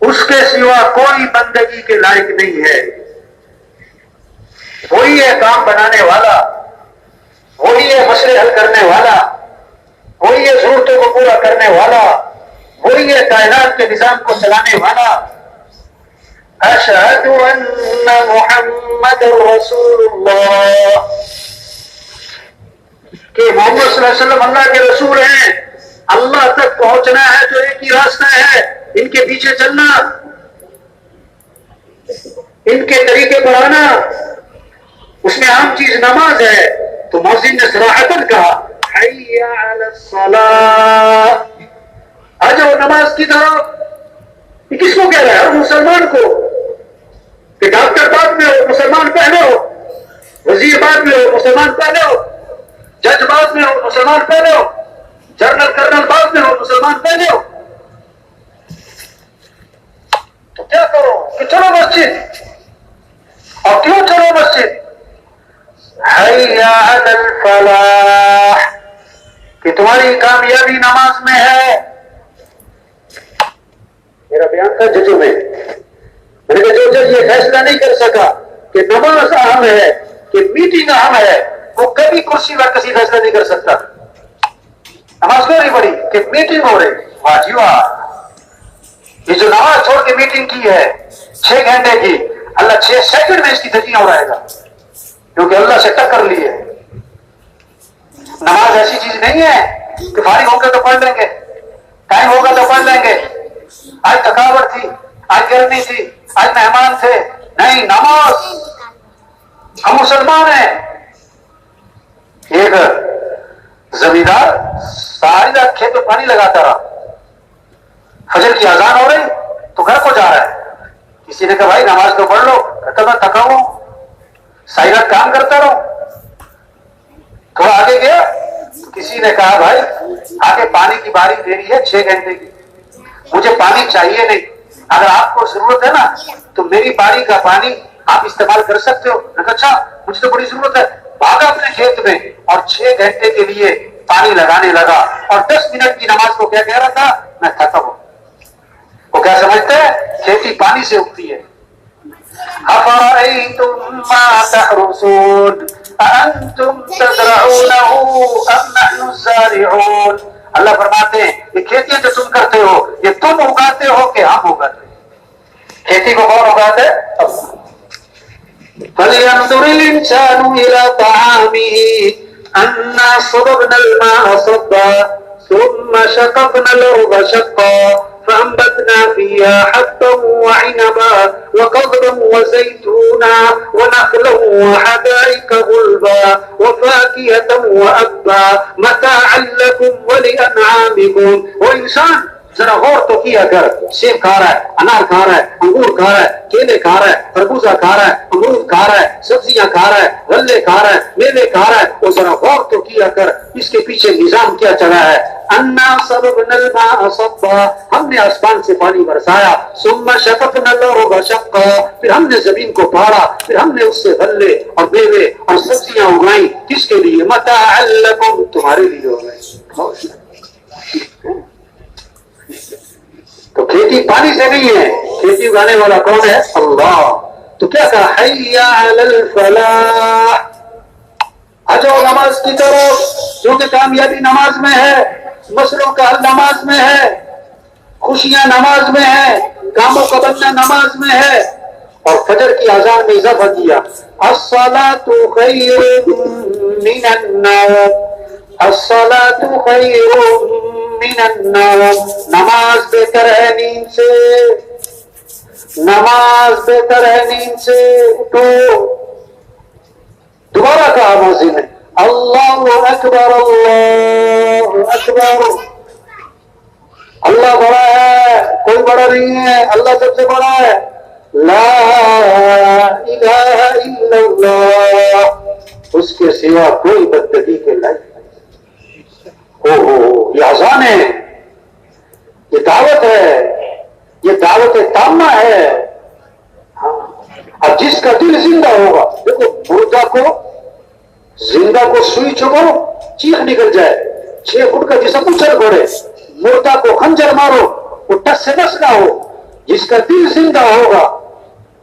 اس کے سوا کوئی بندگی کے لائق نہیں ہے. وہی ہے کام بنانے والا، وہی ہے مسئلے حل کرنے والا، وہی ہے ضرورتوں کو پورا کرنے والا، وہی ہے کائنات کے نظام کو چلانے والا. اشہد ان محمد رسول اللہ، کہ محمد صلی اللہ علیہ وسلم اللہ کے رسول ہیں. اللہ تک پہنچنا ہے تو ایک ہی راستہ ہے، ان کے پیچھے چلنا، ان کے طریقے پر آنا. اس میں اہم چیز نماز ہے. تو مؤذن نے صراحتاً کہا حی علی الصلاۃ، آ جاؤ نماز کی طرف. یہ کس کو کہہ رہا ہے؟ ہر مسلمان کو. کہ ڈاکٹر بعد میں ہو مسلمان پہلے ہو، وزیر بعد میں ہو مسلمان پہلے ہو، جج بعد میں ہو مسلمان پہلے ہو، جنرل کرنل بعد میں ہو مسلمان پہلے ہو. تو کیا کرو کہ چلو مسجد. اور کیوں چلو مسجد؟ حی علی الفلاح، کہ تمہاری کامیابی نماز میں ہے. میرا بیان تھا ججوں میں نے کہا جو جج یہ فیصلہ نہیں کر سکا کہ نماز اہم ہے، کہ میٹنگ اہم ہے، وہ کبھی کرسی پر کسی فیصلہ نہیں کر سکتا. نماز کیوں نہیں پڑھی؟ کہ میٹنگ ہو رہی. واہ جی واہ، یہ جو نماز چھوڑ کے میٹنگ کی ہے 6 گھنٹے کی، اللہ 6 سیکنڈ میں اس کی تجزیہ اڑائے گا، کیونکہ اللہ سے ٹکر لی ہے. نماز ایسی چیز نہیں ہے کہ فارغ ہو کے تو پڑھ لیں گے، ٹائم ہوگا تو پڑھ لیں گے، آج تھکاوٹ تھی، آج گرمی تھی، آج مہمان تھے. نہیں، نماز. ہم مسلمان ہیں. ایک زمیندار ساری رات کھیت میں پانی لگاتا رہا. فجر کی اذان ہو رہی تو گھر کو جا رہا ہے. کسی نے کہا بھائی نماز تو پڑھ لو. کہتا میں تھکا ہوں، ساری رات کام کرتا رہوں. تھوڑا آگے گیا تو کسی نے کہا بھائی آگے پانی کی باری دینی ہے 6 گھنٹے کی، مجھے پانی چاہیے نہیں، اگر آپ کو ضرورت ہے نا تو میری باری کا پانی آپ استعمال کر سکتے ہو. میں کہا اچھا مجھے تو بڑی ضرورت ہے. بھاگا اپنے کھیت میں اور 6 گھنٹے کے لیے پانی لگانے لگا. اور 10 منٹ کی نماز کو کیا کہہ رہا تھا؟ میں تھکا ہوں. وہ کیا سمجھتے ہیں کھیتی پانی سے اگتی ہے. افرأيتم ما تحرثون أأنتم تزرعونه أم نحن الزارعون. اللہ فرماتے ہیں یہ کھیتی جو تم کرتے ہو یہ تم اگاتے ہو کہ ہم اگاتے ہیں؟ کھیتی کو کون اگاتے ہیں؟ اللہ. فَلْيَنْظُرِ الْإِنسَانُ إِلَى طَعَامِهِ أَنَّا صَبَبْنَا الْمَاءَ صَبًّا ثُمَّ شَقَقْنَا الْأَرْضَ شَقًّا فأنبتنا فيها حبا وعنبا وقضبا وزيتونا ونخلا وحدائق غلبا وفاكهة وأبا متاعا لكم ولأنعامكم. وہ انسان ذرا غور تو کیا کر، سیب کھا رہا ہے، انار کھا رہا ہے، انگور کھا رہا ہے، کیلے کھا رہا ہے، خربوزہ کھا رہا ہے، امرود کھا رہا ہے، سبزیاں کھا رہا ہے، غلے کھا رہا ہے، میوے کھا رہا ہے. وہ ذرا غور تو کیا کر اس کے پیچھے نظام کیا چلا ہے. انا صببنا الماء صبا، ہم نے آسمان سے پانی برسایا. ثم شققنا الارض شقا، پھر ہم نے زمین کو پھاڑا، پھر ہم نے اس سے غلے اور میوے اور سبزیاں اگائیں. کس کے لیے؟ متاعا لکم، تمہارے لیے اگائیں. تو کھیتی پانی سے نہیں ہے، کھیتی اگانے والا کون ہے؟ اللہ. تو کیا کہا؟ حی علی الفلاح، آ جاؤ نماز کی طرف، جو کہ کامیابی نماز میں ہے، مسئلوں کا حل نماز میں ہے، خوشیاں نماز میں ہے، کاموں کا بننا نماز میں ہے. اور فجر کی اذان میں اضافہ کیا، الصلاۃ خیر من النوم، الصلاۃ خیر من النوم، نماز بہتر ہے نیند سے، نماز بہتر ہے نیند سے. اٹھو. دوبارہ کہا مؤذن نے، اللہ اکبر اللہ اکبر. اللہ بڑا ہے، کوئی بڑا نہیں ہے، اللہ سب سے بڑا ہے. لا الہ الا اللہ، اس کے سوا کوئی بندگی کے لائق نہیں. ہو یہ اذان ہے، یہ دعوت ہے، یہ دعوت تامہ ہے. اب جس کا دل زندہ ہوگا، دیکھو زندہ کو سوئی چکو چیخ نکل جائے، 6 فٹ کا جسم اچھل پڑے، مردہ کو خنجر مارو وہ ٹس سے بس نہ ہو. جس کا دل زندہ ہوگا،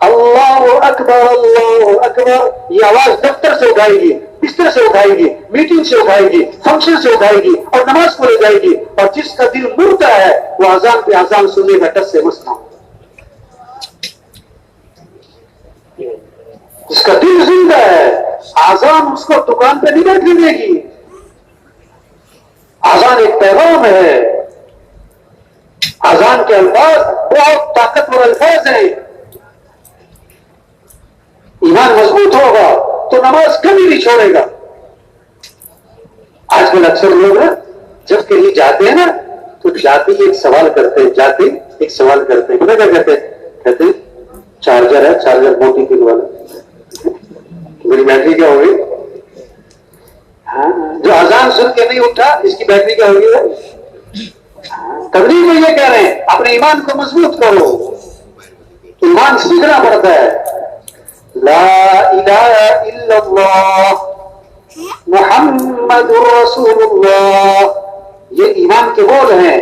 اللہ اکبر اللہ اکبر، یہ آواز دفتر سے اٹھائے گی، بستر سے اٹھائے گی، میٹنگ سے اٹھائے گی، فنکشن سے اٹھائے گی اور نماز کو لے جائے گی. اور جس کا دل مردہ ہے وہ اذان پہ اذان سنے گا، ٹس سے بس نہ ہو. جس کا دل زندہ ہے، اذان اس کو دکان پہ نہیں بیٹھنے دے گی. اذان ایک پیغام ہے، اذان کے الفاظ بہت طاقتور الفاظ ہیں. ایمان مضبوط ہوگا تو نماز کبھی نہیں چھوڑے گا. آج کل اکثر لوگ نا جب کہیں جاتے ہیں نا تو جاتے ہی ایک سوال کرتے ہیں، جاتے ایک سوال کرتے ہیں. کیا کہتے ہیں؟ چارجر ہے، چارجر موٹی پن والا، میری بیٹری کیا ہوگی؟ ہاں، جو اذان سن کے نہیں اٹھا اس کی بیٹری کیا ہوگی؟ تبلیغ میں یہ کہہ رہے ہیں اپنے ایمان کو مضبوط کرو. ایمان سیکھنا پڑتا ہے. لا الہ الا اللہ محمد رسول اللہ، یہ ایمان کے بول ہیں،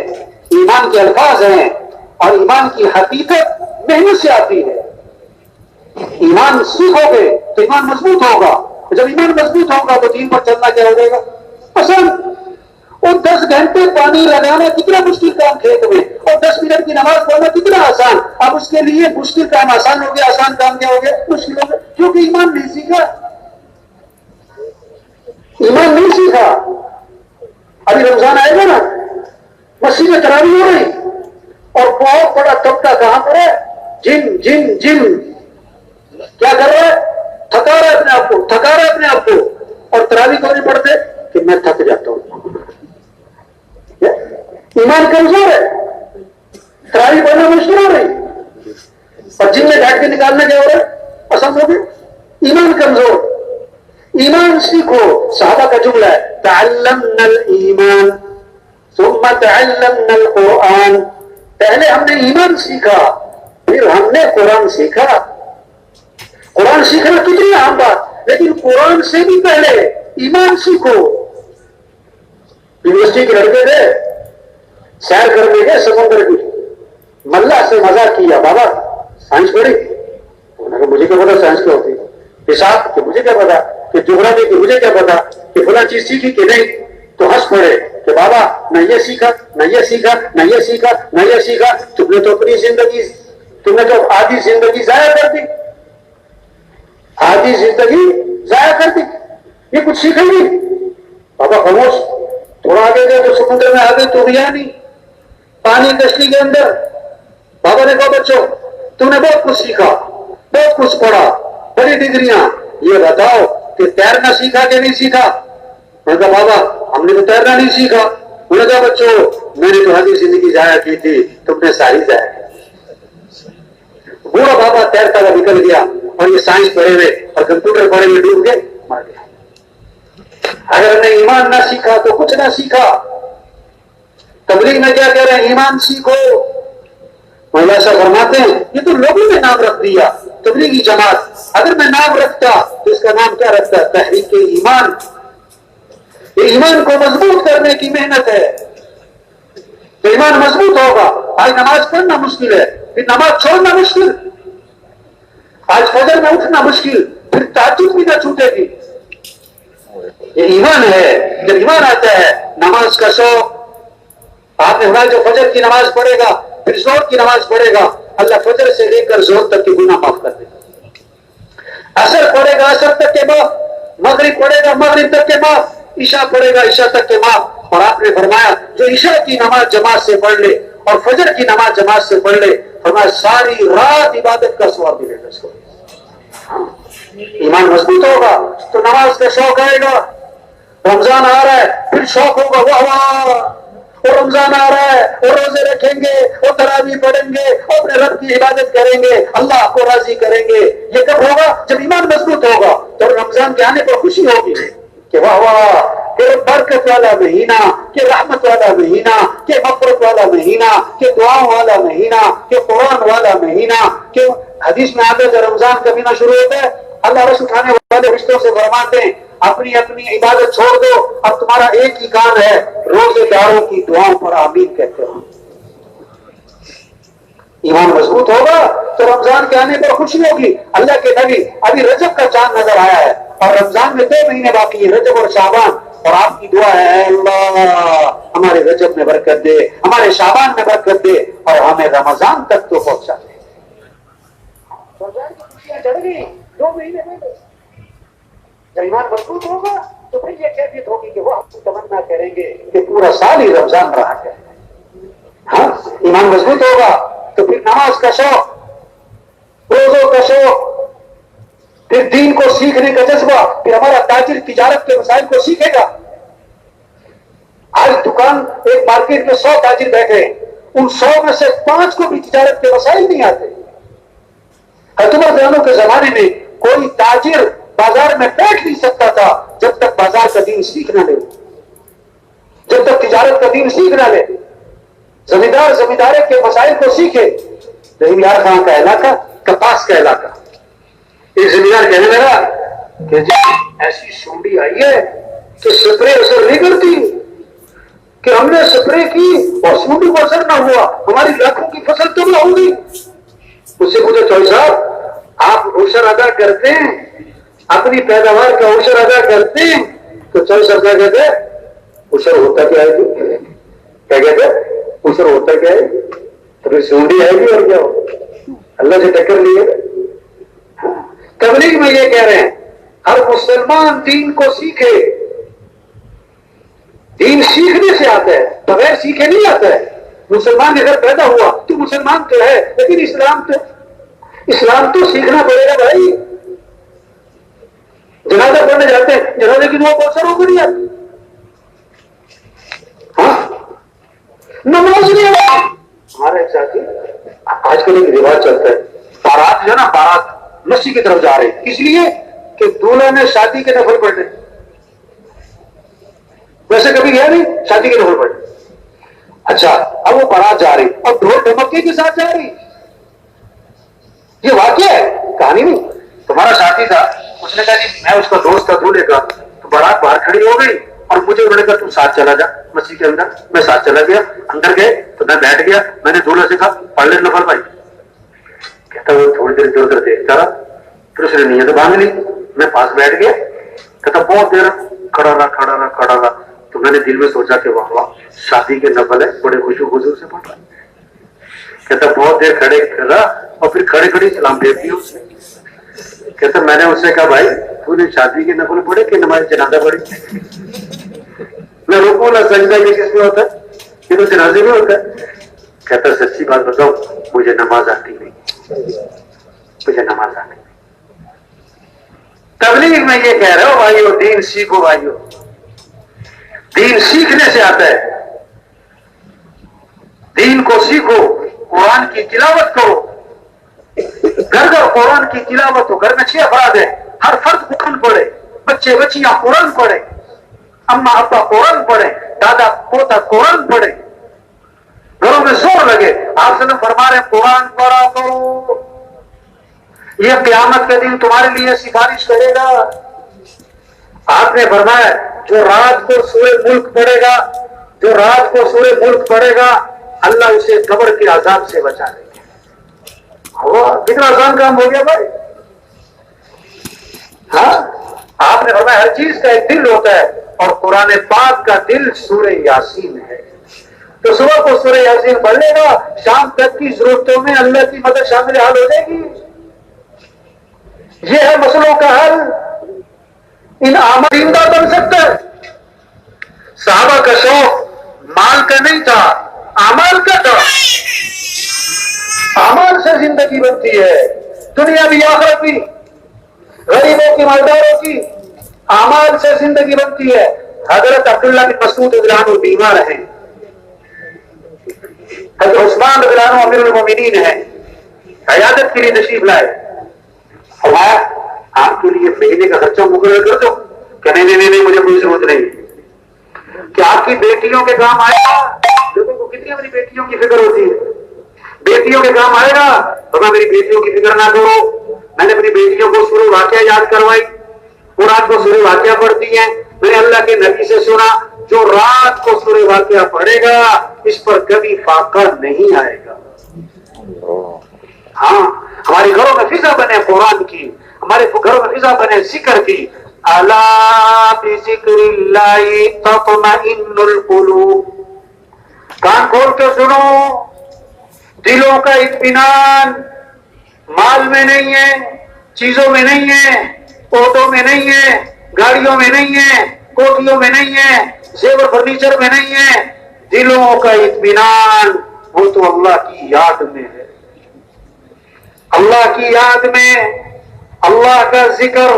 ایمان کے الفاظ ہیں. اور ایمان کی حقیقت محنت سے آتی ہے. ایمان سیکھو گے تو ایمان مضبوط ہوگا. جب ایمان مضبوط ہوگا تو دین پر چلنا کیا ہو جائے گا؟ پسند. اور 10 گھنٹے پانی لگانا کتنا مشکل کام کھیت میں، اور 10 منٹ کی نماز پڑھنا کتنا آسان. اب اس کے لیے مشکل کام آسان ہو گیا، آسان کام کیا ہو گیا؟ مشکل ہو گیا، کیونکہ ایمان نہیں سیکھا. ایمان نہیں سیکھا. ابھی رمضان آئے گا نا، مسجد میں تراویح ہو رہی اور بہت بڑا طبقہ کہاں پر ہے؟ جن جن جن کیا کر رہا ہے؟ تھکا رہا ہے اپنے آپ کو، تھکا رہا ہے اپنے آپ کو. اور تراویح کو نہیں پڑھتے کہ میں تھک جاتا ہوں. ایمان کمزور ہے، تراویح پڑھنا مشکل ہو رہی، اور جن میں بیٹھ کے نکالنا کیا ہو رہا ہے؟ پسند ہو گیا. ایمان کمزور. ایمان سیکھو. صحابہ کا جملہ ہے، تعلمنا الایمان ثم تعلمنا القرآن. پہلے ہم نے ایمان سیکھا، پھر ہم نے قرآن سیکھا. قرآن سیکھنا کتنی اہم بات، لیکن قرآن سے بھی پہلے ایمان سیکھو. یونیورسٹی کے لڑکے تھے، سیر کرنے گئے سمندر کی، ملا سے مزاق کیا، بابا سائنس پڑھی؟ انہوں نے کہا مجھے کیا پتا سائنس کیا ہوتی ہے، حساب کہ مجھے کیا پتا، کہ جغرافی کہ مجھے کیا پتا، کہ فلاں چیز سیکھی کہ نہیں. تو ہنس پڑے کہ بابا نہ یہ سیکھا نہ یہ سیکھا نہ یہ سیکھا نہ یہ سیکھا، تم نے تو اپنی زندگی، تم نے تو آدھی زندگی ضائع کر دی، آدھی زندگی ضائع کر دی، یہ کچھ سیکھا نہیں. بابا خاموش. تھوڑا آگے گئے تو سمندر میں آگے تو گیا نہیں، پانی کشتی کے اندر. بابا نے کہا بچوں تم نے بہت کچھ سیکھا، بہت کچھ پڑھا، بڑی ڈگریاں، یہ بتاؤ کہ تیرنا سیکھا کہ نہیں سیکھا؟ میں نے کہا بابا ہم نے تو تیرنا نہیں سیکھا. انہوں نے کہا بچوں میں نے تو آدھی زندگی ضائع کی تھی، تم نے ساری ضائع کی. بوڑھا بابا تیرتا ہوا نکل گیا، اور یہ سائنس پڑھے ہوئے اور کمپیوٹر پڑھے ہوئے ڈوب گئے، مر گیا. اگر نے ایمان نہ سیکھا تو کچھ نہ سیکھا. تبلیغ میں کیا کہہ رہے ہیں؟ ایمان سیکھو. مولا صاحب فرماتے ہیں یہ تو لوگوں نے نام رکھ دیا تبلیغی جماعت، اگر میں نام رکھتا تو اس کا نام کیا رکھتا؟ تحریک ایمان. یہ ایمان کو مضبوط کرنے کی محنت ہے. تو ایمان مضبوط ہوگا. آج نماز پڑھنا مشکل ہے، پھر نماز چھوڑنا مشکل. آج فجر میں اٹھنا مشکل، پھر تہجد بھی نہ چھوٹے گی. یہ ایمان ہے. جب ایمان آتا ہے نماز کا شوق. آپ نے ہمارا جو فجر کی نماز پڑھے گا پھر زور کی نماز پڑھے گا، اللہ فجر سے لے کر زور تک کے گناہ معاف کر دے گا. عصر پڑھے گا عصر تک کے معاف، مغرب پڑھے گا مغرب تک کے معاف، عشاء پڑھے گا عشاء تک کے معاف. اور آپ نے فرمایا جو عشاء کی نماز جماعت سے پڑھ لے اور فجر کی نماز جماعت سے پڑھ لے، فرمایا ساری رات عبادت کا ثواب ملے گا اس کو. ایمان مضبوط ہوگا تو نماز کا شوق آئے گا. رمضان آ رہا ہے پھر شوق ہوگا واہ واہ، اور رمضان آ رہا ہے اور روزے رکھیں گے اور تراویح پڑھیں گے اور اپنے رب کی عبادت کریں گے، اللہ کو راضی کریں گے. یہ کب ہوگا؟ جب ایمان مضبوط ہوگا. تو رمضان کے آنے پر خوشی ہوگی کہ واہ واہ، کہ برکت والا مہینہ، کہ رحمت والا مہینہ، کہ مغفرت والا مہینہ، کہ دعاؤں والا مہینہ، کہ قرآن والا مہینہ. کہ حدیث میں آتا ہے جب رمضان کا مہینہ شروع ہوتا ہے اللہ رسول اٹھانے والے رشتوں سے فرماتے ہیں اپنی اپنی عبادت چھوڑ دو، اب تمہارا ایک ہی کام ہے، روزے داروں کی دعاؤں پر آمین کہتے ہو. ایمان مضبوط ہوگا تو رمضان کے آنے پر خوشی ہوگی. اللہ کے نبی ابھی رجب کا چاند نظر آیا ہے اور رمضان میں 2 مہینے باقی ہیں، رجب اور شعبان. اور آپ کی دعا ہے اے اللہ ہمارے رجب میں برکت دے، ہمارے شعبان میں برکت دے، اور ہمیں رمضان تک تو پہنچا دے. رمضان کی خوشیاں چڑھ گئی 2 مہینے میں. جب ایمان مضبوط ہوگا تو پھر یہ کیفیت ہوگی کہ وہ ہم تمنا کریں گے کہ پورا سال ہی رمضان رہا کرے. ہاں ایمان مضبوط ہوگا تو پھر نماز کا شوق، روزوں کا شوق، پھر دین کو سیکھنے کا جذبہ. پھر ہمارا تاجر تجارت کے مسائل کو سیکھے گا. آج دکان ایک مارکیٹ میں 100 تاجر بیٹھے، ان 100 میں سے 5 کو بھی تجارت کے مسائل نہیں آتے. حضرت عمر کے زمانے میں کوئی تاجر بازار میں بیٹھ نہیں سکتا تھا جب تک بازار کا دین سیکھ نہ لے، جب تک تجارت کا دین سیکھ نہ لے. زمیندار زمینداری کے مسائل کو سیکھے. رحیم خان کا علاقہ، کپاس کا علاقہ، ایک زمیندار کہنے لگا کہ جی ایسی سونڈی آئی ہے کہ سپرے اثر نہیں کرتی، کہ ہم نے سپرے کی اور سونڈی کو اثر نہ ہوا، ہماری لاکھوں کی فصل تباہ ہو گئی. اس سے پوچھا چوہدری صاحب آپ عشر ادا کرتے ہیں، اپنی پیداوار کا عشر ادا کرتے ہیں؟ تو چوہدری صاحب کیا کہتے ہیں؟ عشر ہوتا کیا ہے؟ کیا کہتے ہیں؟ عشر ہوتا کیا ہے؟ تو پھر سونڈی آئے گی اور کیا ہو، اللہ سے ٹکر لیے. تبلیغ میں یہ کہہ رہے ہیں ہر مسلمان دین کو سیکھے. دین سیکھنے سے آتا ہے، بغیر سیکھے نہیں آتا ہے. مسلمان اگر پیدا ہوا تو مسلمان تو ہے، لیکن اسلام تو سیکھنا پڑے گا بھائی. جنازہ پڑھنے جاتے ہیں، جنازے کی دعا بہت ساروں کو نہیں آتی. ہاں نماز نہیں آتی. ہمارا ایک ساتھی آج کل ایک رواج چلتا ہے، بارات جو ہے نا، بارات لسی کی طرف جا رہے ہیں، اس لیے کہ دولہا نے شادی کے نفل پڑھنے. ویسے کبھی گیا نہیں شادی کے نفل پڑھنے. اچھا اب وہ بارات جا رہی اور ڈھول ڈھمکے کے ساتھ جا رہی. یہ واقعہ ہے، کہانی نہیں. تمہارا ساتھی تھا، اس نے کہا جی میں اس کا دوست تھا دولہے کا، تو بارات باہر کھڑی ہو گئی اور مجھے انہوں نے کہا تم ساتھ چلا جا مسجد کے اندر. میں ساتھ چلا گیا, اندر گئے تو میں بیٹھ گیا. میں نے دونوں سے کہا پڑھ لے نفل بھائی. کہتا وہ تھوڑی دیر ادھر ادھر دیکھتا رہا, پھر اس نے نیت باندھ لی. میں پاس بیٹھ گیا. کہتا بہت دیر کھڑا رہا. تو میں نے دل میں سوچا کہ واہ واہ شادی کے نفل ہے, بڑے خوشو خضو سے پڑھ رہا. کہتا بہت دیر کھڑے رہا اور پھر کھڑے کھڑے سلام دے دیا اس نے. کہتا میں نے اس سے کہا بھائی تو نے شادی کے نفل پڑھے کہ نماز جنازہ پڑھی؟ میں رکوع نہ سجدہ یہ کس میں ہوتا ہے؟ یہ تو جنازے میں ہوتا ہے. کہتا سچی بات بتاؤ مجھے نماز آتی نہیں, مجھے نماز آتی نہیں. تبلیغ میں یہ کہہ رہا ہوں بھائیو دین سیکھو, بھائیو دین سیکھنے سے آتا ہے. دین کو سیکھو, قرآن کی تلاوت کرو. گھر گھر قرآن کی تلاوت ہو. گھر میں 6 افراد ہیں, ہر فرد قرآن پڑھے, بچے بچیاں قرآن پڑھے, اما ابا قرآن پڑھے, دادا پوتا قرآن پڑھے. گھروں میں زور لگے. آپ سے فرما رہے قرآن پڑھا کرو, یہ قیامت کے دن تمہارے لیے سفارش کرے گا. آپ نے فرمایا جو رات کو سورہ ملک پڑھے گا, جو رات کو سورہ ملک پڑھے گا, اللہ اسے قبر کے عذاب سے بچا لے گا. کتنا آسان کام ہو گیا بھائی. ہاں آپ نے فرمایا ہر چیز کا ایک دل ہوتا ہے, اور قرآن پاک کا دل سورہ یاسین ہے. تو صبح کو سورہ یاسین پڑھ لے گا, شام تک کی ضرورتوں میں اللہ کی مدد شامل حال ہو جائے گی. یہ ہے مسئلوں کا حل. ان اعمال زندہ بن سکتا ہے. صحابہ کا شوق مال کا نہیں تھا, اعمال کا تھا. اعمال سے زندگی بنتی ہے, دنیا بھی آخرت بھی. غریبوں کی مالداروں کی اعمال سے زندگی بنتی ہے. حضرت عبداللہ بن مسعود رضی اللہ عنہ بیمار ہیں, حضرت عثمان رضی اللہ عنہ امیر المومنین ہیں, عیادت کے لیے تشریف لائے. فرمایا آپ کے لیے مہینے کا خرچہ مقرر کر دو. کہ نہیں مجھے کوئی ضرورت نہیں. کہ آپ کی بیٹیوں کے کام آئے گا. لوگوں کو کتنی اپنی بیٹیوں کی فکر ہوتی ہے, بیٹیوں کے کام آئے گا. تو میری بیٹیوں کی فکر نہ کرو. میں نے اپنی بیٹیوں کو سورہ واقعہ یاد کروائی, وہ رات کو سورہ واقعہ پڑھتی ہیں. میں نے اللہ کے نبی سے سنا جو رات کو سورہ واقعہ پڑھے گا اس پر کبھی فاقہ نہیں آئے گا. ہاں ہمارے گھروں میں فضا بنے قرآن کی, ہمارے گھروں میں فضا بنے ذکر کی. الا بذکر اللہ تطمئن القلوب. کان کھول کے سنو, دلوں کا اطمینان مال میں نہیں ہے, چیزوں میں نہیں ہے, آٹو میں نہیں ہے, گاڑیوں میں نہیں ہے, کوٹھیوں میں نہیں ہے, زیور فرنیچر میں نہیں ہے. دلوں کا اطمینان وہ تو اللہ کی یاد میں ہے. اللہ کی یاد میں, اللہ کا ذکر.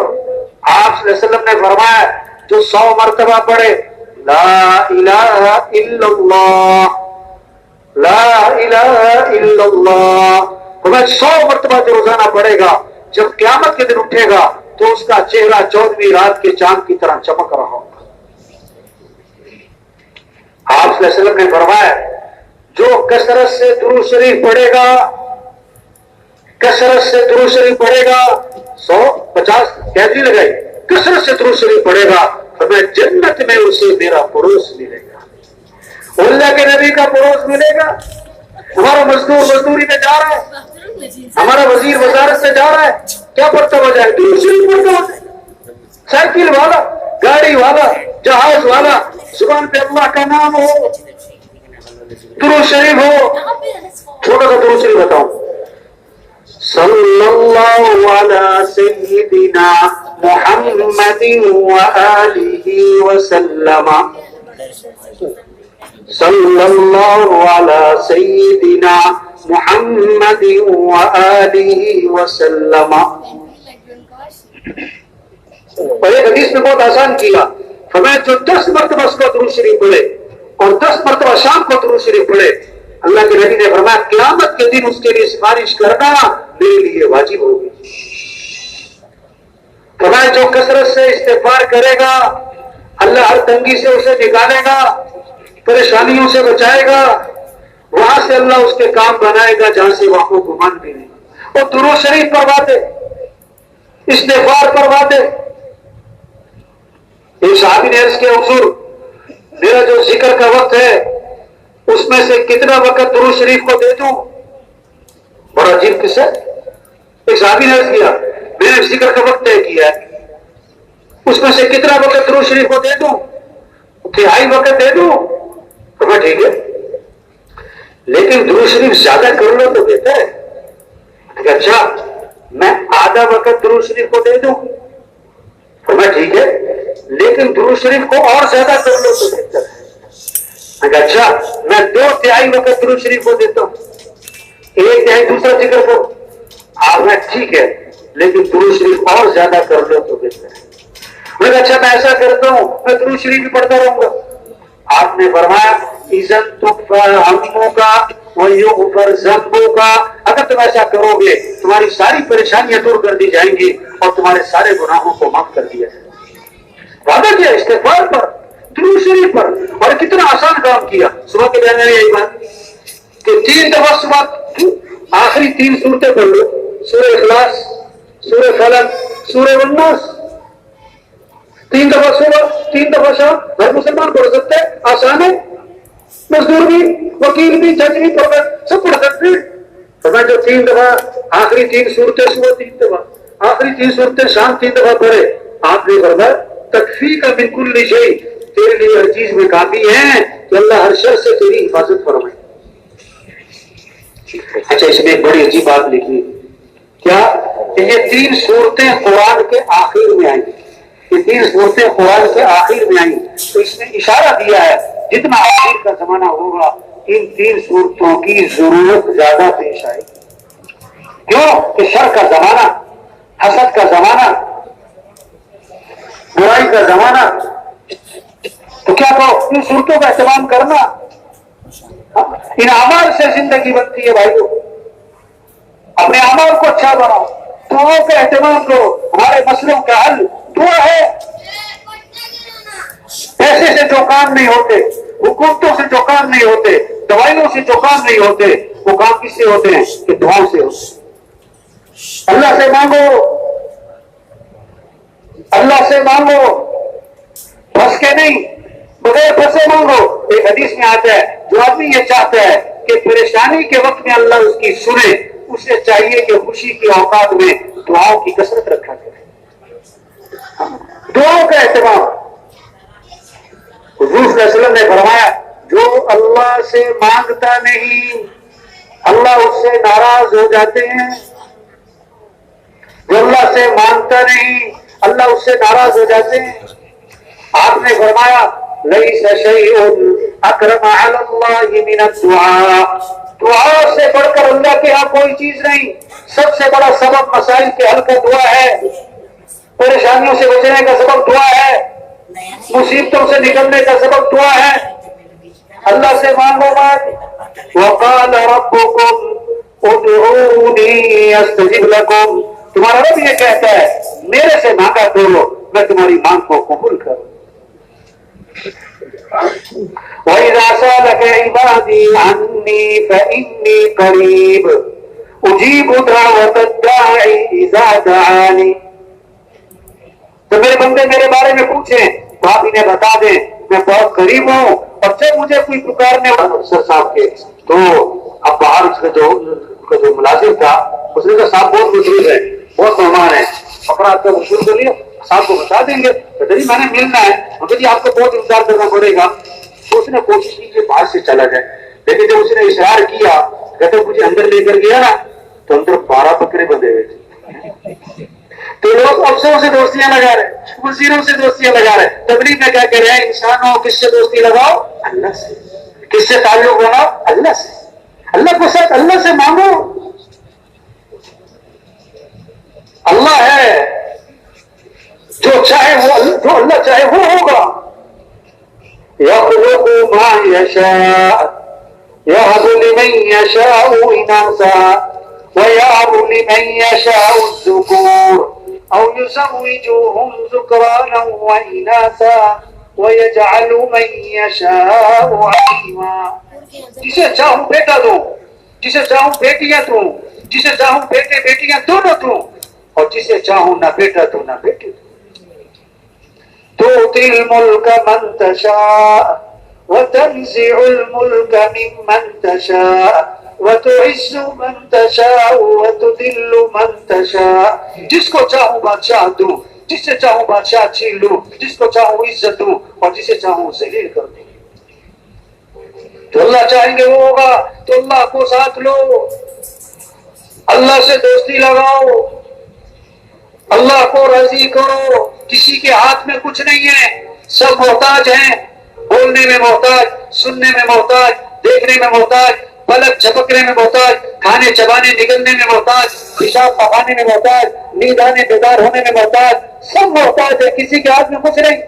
آپ صلی اللہ علیہ وسلم نے فرمایا جو 100 مرتبہ پڑھے لا الہ الا اللہ, لا الہ الا اللہ, تو میں 100 مرتبہ جو روزانہ پڑھے گا, جب قیامت کے دن اٹھے گا تو اس کا چہرہ 14ویں رات کے چاند کی طرح چمک رہا ہوگا. آپ صلی اللہ علیہ وسلم نے فرمایا جو کثرت سے درود شریف پڑھے گا, کثرت سے درود شریف پڑھے گا, 150 کیلری لگائی, کثرت سے درود شریف پڑھے گا تو میں جنت میں اسے میرا پڑوس ملے گا, اللہ کے نبی کا پڑوس ملے گا. ہمارا مزدور مزدوری میں جا رہا ہے, ہمارا وزیر وزارت سے جا رہا ہے, کیا پڑھتا ہو جائے؟ درود شریف پڑھتا ہو جائے. سائیکل والا, گاڑی والا, جہاز والا, زبان پہ اللہ کا نام ہو, درود شریف ہو. چھوٹا سا درود شریف بتاؤں. صلی اللہ علی سیدنا محمد وآلہ وسلم, صلی اللہ علی سیدنا محمد وآلہ وسلم. اور ایک حدیث میں بہت آسان کیا, فرمایا جو 10 مرتبہ اس کو درود شریف پڑھے اور 10 مرتبہ شام کو درود شریف پڑھے, اللہ کے نبی نے فرمایا قیامت کے دن اس کے لیے سفارش کرنا میرے لیے واجب ہوگی. فرمایا جو کثرت سے استغفار کرے گا اللہ ہر تنگی سے اسے نکالے گا, پریشانیوں سے بچائے گا, وہاں سے اللہ اس کے کام بنائے گا جہاں سے وہاں کو گمان بھی نہیں. اور درود شریف پڑھوا دے, استغفار پڑھوا دے. ایک صحابی نے عرض کیا حضور میرا جو ذکر کا وقت ہے اس میں سے کتنا وقت درود شریف کو دے دوں؟ بڑا عجیب قصہ ہے. ایک صحابی نے عرض کیا میں نے ذکر کا وقت طے کیا ہے، اس میں سے کتنا وقت درود شریف کو دے دوں؟ تہائی وقت دے دوں؟ تو میں ٹھیک ہے، لیکن درود شریف زیادہ کر لو تو بہتر ہے. اچھا میں آدھا وقت درود شریف کو دے دوں؟ تو میں ٹھیک ہے، لیکن درود شریف کو اور زیادہ کر لو تو بہتر ہے. اچھا میں 2/3 وقت درود شریف کو دیتا ہوں، 1/3 دوسرا ذکر کرو. آپ میں ٹھیک ہے، لیکن درود شریف اور زیادہ کر لو تو بہتر ہے. اچھا میں ایسا کرتا ہوں میں درود شریف بھی پڑھتا رہوں گا. آپ نے فرمایا اذن تغفر ہموں کا ویغفر ذنبوں کا، اگر تم ایسا کرو گے تمہاری ساری پریشانیاں دور کر دی جائیں گی اور تمہارے سارے گناہوں کو معاف کر دیا جائے گا. وعدہ کیا استغفار پر، درود شریف پر. اور کتنا آسان کام کیا. صبح کے بیان میں یہی بات کہ 3 دفعہ صبح آخری 3 سورتیں پڑھ لو، سورہ اخلاص، سورہ فلق، سورہ الناس. 3 دفعہ صبح 3 دفعہ شام. ہر مسلمان پڑھ سکتا ہے، آسان ہے. مزدور بھی، وکیل بھی، جج بھی پڑھ سب پڑھ سکتے ہیں. تو میں جو 3 دفعہ آخری 3 صورتیں صبح 3 دفعہ، آخری 3 صورتیں شام 3 دفعہ پڑھے. آپ نے فرمایا تکفی کا من کل شیء، تیرے لیے ہر چیز میں کافی ہے کہ اللہ ہر شر سے تیری حفاظت فرمائے. اچھا اس میں ایک بڑی عجیب بات لکھی کیا کہ یہ 3 صورتیں قرآن کے آخر میں آئیں. یہ 3 صورتیں قرآن کے آخر میں آئیں تو اس نے اشارہ دیا ہے جتنا آخر کا زمانہ ہوگا ان 3 صورتوں کی ضرورت زیادہ پیش آئے گی. کیوں کہ شر کا زمانہ، حسد کا زمانہ، برائی کا زمانہ. تو کیا کہو ان صورتوں کا اہتمام کرنا. ان اعمال سے زندگی بنتی ہے بھائیو. اپنے اعمال کو اچھا بناؤ، دعاؤں کا اہتمام کرو. ہمارے مسئلوں کا حل دعا ہے. پیسے سے جو کام نہیں ہوتے، حکومتوں سے جو کام نہیں ہوتے، دوائیوں سے جو کام نہیں ہوتے، وہ کام کس سے ہوتے ہیں؟ کہ دعاؤں سے ہوتے. اللہ سے مانگو، اللہ سے مانگو، بس کے نہیں، بغیر پھنسے مانگو. ایک حدیث میں آتا ہے جو آدمی یہ چاہتا ہے کہ پریشانی کے وقت میں اللہ اس کی سنے، اسے چاہیے کہ خوشی کے اوقات میں دعاؤں کی کثرت رکھا کرے. دعاؤں کا اہتمام. حضور صلی اللہ علیہ وسلم نے فرمایا جو اللہ سے مانگتا نہیں اللہ اس سے ناراض ہو جاتے ہیں. جو اللہ سے مانگتا نہیں اللہ اس سے ناراض ہو جاتے ہیں. آپ نے فرمایا لیس شیء اکرم علی اللہ من الدعاء، دعا سے بڑھ کر اللہ کے ہاں کوئی چیز نہیں. سب سے بڑا سبب مسائل کے حل کا دعا ہے، پریشانیوں سے بچنے کا سبب دعا ہے، مصیبتوں سے نکلنے کا سبب دعا ہے. اللہ سے مانگو مت. وقال ربکم ادعونی استجب لکم، تمہارا رب یہ کہتا ہے میرے سے مانگا کرو میں تمہاری مانگ کو قبول کروں. وَإِذَا سَأَلَكَ عِبَادِي عَنِّي فَإِنِّي قَرِيبٌ أُجِيبُ دَعْوَةَ الدَّاعِ إِذَا دَعَانِ. تو میرے بندے میرے بارے میں پوچھیں تو آپ انہیں بتا دیں میں بہت قریب ہوں اور جب مجھے کوئی پکارنے والا افسر صاحب کے تو اب باہر اس کا جو ملازم تھا اس نے کہا صاحب بہت مشہور ہے، بہت مہمان ہے، اپنا آپ کا مشہور کر لیا صاحب کو بتا دیں گے. تو میں نے ملنا ہے مگر جی آپ کو بہت انتظار کرنا پڑے گا. تو اس نے کوشش کی کہ باہر سے چلا جائے، لیکن جب اس نے اصرار کیا کہتے مجھے اندر لے کر گیا نا تو اندر 12 بکرے بندھے ہوئے تھے. تو لوگ افسروں سے دوستیاں لگا رہے، وزیروں سے دوستیاں لگا رہے. تبلیغ میں کیا کہہ رہے ہیں انسانوں کس سے دوستی لگاؤ؟ اللہ سے. کس سے تعلق بناؤ؟ اللہ سے. اللہ کو ساتھ اللہ سے مانگو. اللہ ہے جو چاہے وہ، جو اللہ چاہے وہ ہوگا. يخلق ما يشاء يهب لمن يشاء إناثا ويهب لمن يشاء الذكور أو يزوجهم ذكرانا وإناثا ويجعل من يشاء عقيما. جسے چاہوں بیٹا دوں، جسے چاہوں بیٹیاں دوں، جسے چاہوں بیٹے بیٹیاں دونوں دوں، اور جسے چاہوں نہ بیٹا دوں نہ بیٹی دوں. تؤتی الملک من تشاء وتنزع الملك ممن تشاء وتعز من تشاء وتذل من تشاء. جس کو چاہوں بادشاہ دوں، جس سے چاہوں بادشاہ چھین لوں، جس کو چاہوں عزت دوں اور جسے چاہوں ذلیل کر دوں. جو اللہ چاہیں گے وہ ہوگا. تو اللہ کو ساتھ لو، اللہ سے دوستی لگاؤ، اللہ کو راضی کرو. کسی کے ہاتھ میں کچھ نہیں ہے، سب محتاج ہیں. بولنے میں محتاج، سننے میں محتاج، دیکھنے میں محتاج، پلک جھپکنے میں محتاج، کھانے چبانے نگلنے میں محتاج، پیشاب پکانے میں محتاج، نیند آنے بیدار ہونے میں محتاج. سب محتاج ہے، کسی کے ہاتھ میں کچھ نہیں.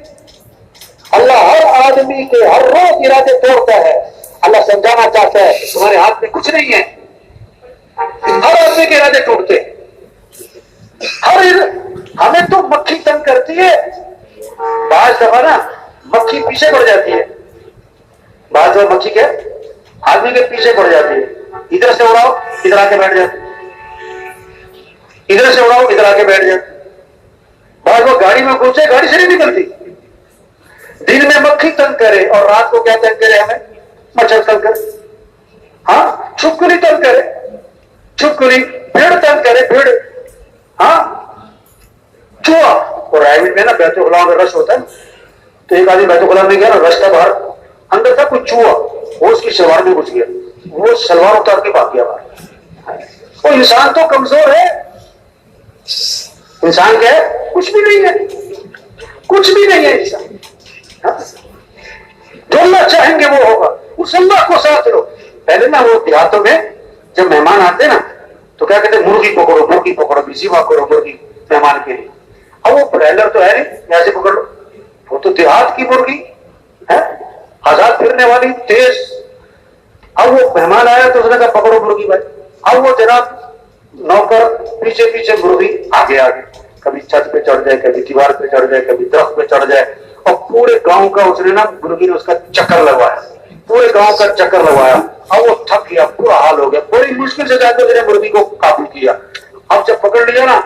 اللہ ہر آدمی کے ہر روز ارادے توڑتا ہے. اللہ سمجھانا چاہتا ہے تمہارے ہاتھ میں کچھ نہیں ہے. ہر آدمی کے ارادے ٹوٹتے. ہمیں تو مکھی تنگ کرتی ہے. بعض دفعہ نا مکھی پیچھے پڑ جاتی ہے. بعض دفعہ مکھی کے آدمی کے پیچھے پڑ جاتی ہے. ادھر سے اڑاؤ ادھر آ کے بیٹھ جاتی، ادھر سے اڑاؤ ادھر آ کے بیٹھ جاتی. بعض وہ گاڑی میں گھسے گاڑی سے نہیں نکلتی. دن میں مکھی تنگ کرے اور رات کو کیا تنگ کرے؟ ہمیں مچھر تنگ کرے. ہاں چھپکلی تنگ کرے، چھپکلی. بھیڑ تنگ کرے، بھیڑ. ہاں چوہا. اور رائے میں نا بیت الخلاء میں رش ہوتا ہے، تو ایک آدمی بیت الخلاء میں گیا نا، رش تھا باہر، اندر تھا کوئی چوہا، وہ اس کی شلوار میں گھس گیا. وہ شلوار اتار کے بھاگ گیا باہر. وہ انسان تو کمزور ہے. انسان کیا ہے؟ کچھ بھی نہیں ہے، کچھ بھی نہیں ہے انسان. جو اللہ چاہیں گے وہ ہوگا. اس اللہ کو ساتھ لو. پہلے نا وہ دیہاتوں میں جب مہمان آتے نا تو کیا کہتے ہیں؟ مرغی پکڑو، مرغی پکڑو، ذبح کرو مرغی مہمان کے لیے. اب وہ برائلر تو ہے نہیں، یہاں سے پکڑ لو. وہ تو دیہات کی مرغی ہے، آزاد پھرنے والی، تیز. اب وہ مہمان آیا تو اس نے کہا پکڑو مرغی بھائی. اب وہ جناب نوکر پیچھے پیچھے مرغی آگے آگے، کبھی چھت پہ چڑھ جائے، کبھی دیوار پہ چڑھ جائے، کبھی درخت پہ چڑھ جائے. اور پورے گاؤں کا اس نے نا مرغی نے اس کا چکر لگوایا، پورے گاؤں کا چکر لگوایا. اب وہ تھک گیا، برا حال ہو گیا. بڑی مشکل سے جا کے میرے مرغی کو قابو کیا. اب جب پکڑ لیا نا،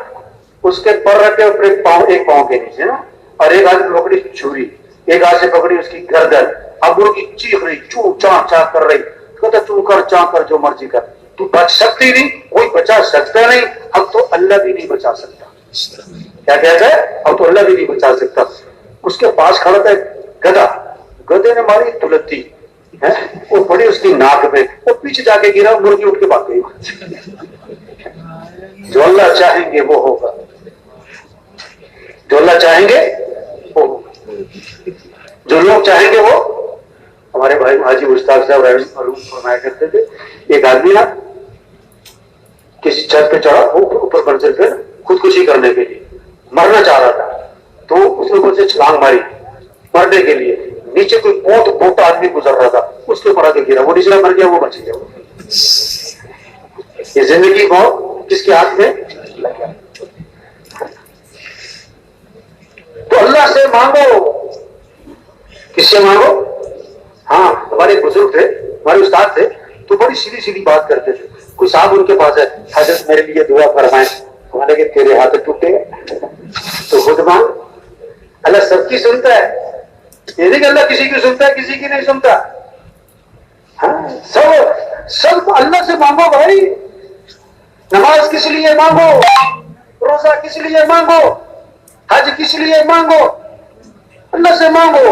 اس کے پر رکھے اپنے پاؤں، ایک پاؤں کے نیچے نا، اور ایک ہاتھ میں پکڑی چھری، ایک ہاتھ سے پکڑی اس کی گردن. اب مرغی چیخ رہی، چو چاں چاں کر رہی. کہتا تو کر چاں کر، جو مرضی کر، تو بچ سکتی نہیں، کوئی بچا سکتا نہیں. اب تو اللہ بھی نہیں بچا سکتا. کیا کہتا ہے؟ اب تو اللہ بھی نہیں بچا سکتا. اس کے پاس کھڑا تھا گدھا، گدھے نے ماری تلتی، وہ پڑی اس کی ناک میں، وہ پیچھے جا کے گرا، مرغی اٹھ کے بھاگ گئی. جو اللہ چاہیں گے وہ ہوگا، جو اللہ چاہیں گے وہ ہوگا. جو لوگ چاہیں گے وہ. ہمارے بھائی حاجی مشتاق صاحب معلوم فرمایا کرتے تھے، ایک آدمی نا کسی چھت پہ چڑھا، وہ اوپر منزل پہ خودکشی کرنے کے لیے مرنا چاہ رہا تھا. تو اس نے اوپر سے چھلانگ ماری مرنے کے لیے. نیچے کوئی بہت موٹا آدمی گزر رہا تھا، اس کے اوپر آ کے گرا. وہ نیچے مر گیا، وہ بچ گیا. یہ زندگی موت کس کے ہاتھ میں؟ تو اللہ سے مانگو. کس سے مانگو؟ ہاں ہمارے بزرگ تھے، ہمارے استاد تھے، تو بڑی سیدھی سیدھی بات کرتے تھے. کوئی صاحب ان کے پاس ہے، حضرت میرے لیے دعا فرمائیں. ہمارے کہ تیرے ہاتھ ٹوٹے تو خود مانگ. اللہ سب کی سنتا ہے. یہ نہیں کہ اللہ کسی کی سنتا ہے کسی کی نہیں سنتا. ہاں سب اللہ سے مانگو بھائی. نماز کس لیے مانگو، روزہ کس لیے مانگو، حج کس لیے مانگو؟ اللہ سے مانگو.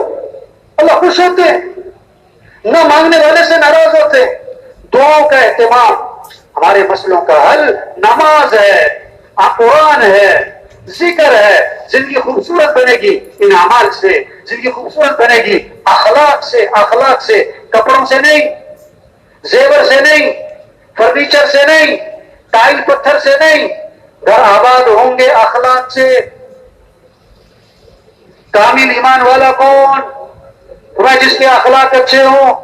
اللہ خوش ہوتے ہیں، نہ مانگنے والے سے ناراض ہوتے. دعاؤں کا اہتمام، ہمارے مسئلوں کا حل نماز ہے، قرآن ہے، ذکر ہے. زندگی خوبصورت بنے گی ان اعمال سے. زندگی خوبصورت بنے گی اخلاق سے. اخلاق سے، کپڑوں سے نہیں، زیور سے نہیں، فرنیچر سے نہیں، ٹائل پتھر سے نہیں. گھر آباد ہوں گے اخلاق سے. کامل ایمان والا کون؟ جس کے اخلاق اچھے ہوں.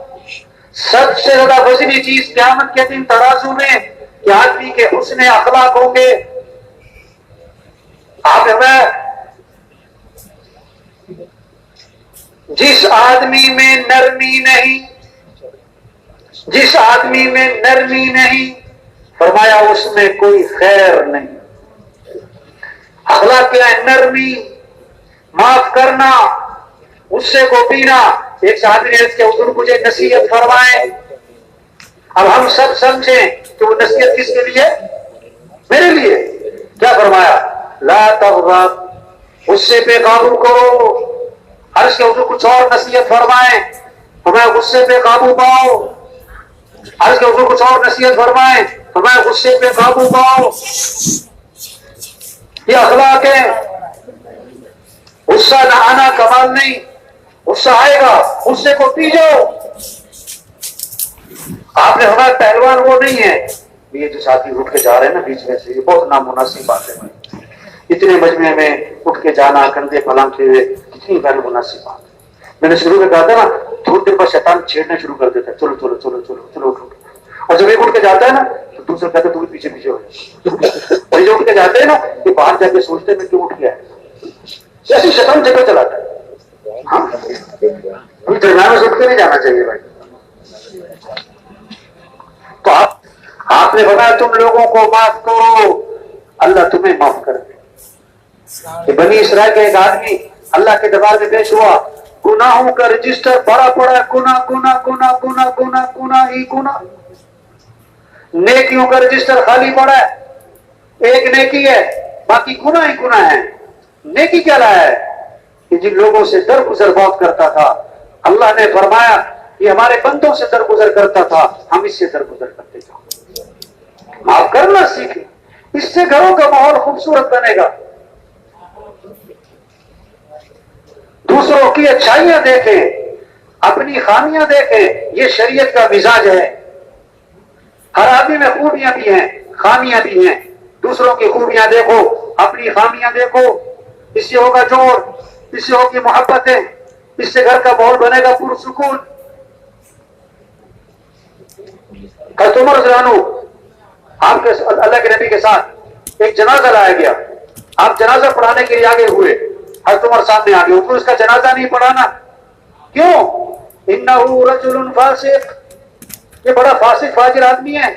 سب سے زیادہ وزنی چیز قیامت کے دن ترازو میں کہ آدمی کے حسن اخلاق ہوں گے. آپ جس آدمی میں نرمی نہیں، جس آدمی میں نرمی نہیں، فرمایا اس میں کوئی خیر نہیں. اخلاق کیا ہے؟ نرمی، معاف کرنا، غصے کو پینا. ایک صحابی نے عرض کیا حضور مجھے نصیحت فرمائیں. اب ہم سب سمجھیں کہ وہ نصیحت کس کے لیے؟ میرے لیے. کیا فرمایا؟ لا تغضب، غصے پہ قابو کرو. عرض کیا حضور کچھ اور نصیحت فرمائیں. فرمایا غصے پہ قابو پاؤ. عرض کیا حضور کچھ اور نصیحت فرمائیں. فرمایا غصے پہ قابو پاؤ. یہ اخلاق ہے. غصہ نہ آنا کمال نہیں، غصہ آئے گا غصے کو پی جاؤ. آپ نے ہمارا پہلوان وہ نہیں ہے. یہ جو ساتھی اٹھ کے جا رہے ہیں نا بیچ میں سے، یہ بہت نامناسب بات ہے. اتنے مجمع میں اٹھ کے جانا کندھے پلانگتے ہوئے، کتنی غیر مناسب بات ہے. میں نے شروع میں کہا تھا نا تھوڑی دیر بعد شیطان چھیڑنا شروع کر دیتا ہے، چلو چلو چلو چلو چلو اٹھو. اور جب ایک اٹھ کے جاتا ہے نا تو دوسرا کہتا ہے تو بھی پیچھے پیچھے ہو جائے. اور جو اٹھ کے جاتے ہیں نا یہ باہر جا کے سوچتے ہیں میں کیوں اٹھ گیا ہے، جیسے شیطان جگہ چلاتا ہے. ہاں درمیان میں اٹھ کے نہیں جانا چاہیے بھائی. تو آپ نے بتایا تم لوگوں کو معاف کرو، اللہ تمہیں معاف کر دے. کہ بنی اسرائیل کا ایک آدمی اللہ کے دربار میں پیش ہوا، گناہوں کا رجسٹر بڑا پڑا، گناہ گناہ گناہ گناہ گناہ گناہ ہی گناہ. نیکیوں کا رجسٹر خالی پڑا ہے. ایک نیکی ہے باقی گناہ ہی گناہ ہے. نیکی کیا لایا ہے؟ کہ جن لوگوں سے درگزر بہت کرتا تھا، اللہ نے فرمایا یہ ہمارے بندوں سے درگزر کرتا تھا، ہم اس سے درگزر کرتے تھے. معاف کرنا سیکھیں، اس سے گھروں کا ماحول خوبصورت بنے گا. دوسروں کی اچھائیاں دیکھیں، اپنی خامیاں دیکھیں. یہ شریعت کا مزاج ہے. ہر آدمی میں خوبیاں بھی ہیں خامیاں بھی ہیں. دوسروں کی خوبیاں دیکھو، اپنی خامیاں دیکھو. اس سے ہوگا جوڑ، اس سے ہوگی محبتیں، اس سے گھر کا ماحول بنے گا پرسکون. حضرت عمر رضی اللہ عنہ آپ کے اللہ کے نبی کے ساتھ ایک جنازہ لایا گیا. آپ جنازہ پڑھانے کے لیے آگے ہوئے. حضرت عمر سامنے آگے ہوئے. اس کا جنازہ نہیں پڑھانا. کیوں؟ انہ رجل فاسق، یہ بڑا فاسق فاجر آدمی ہے.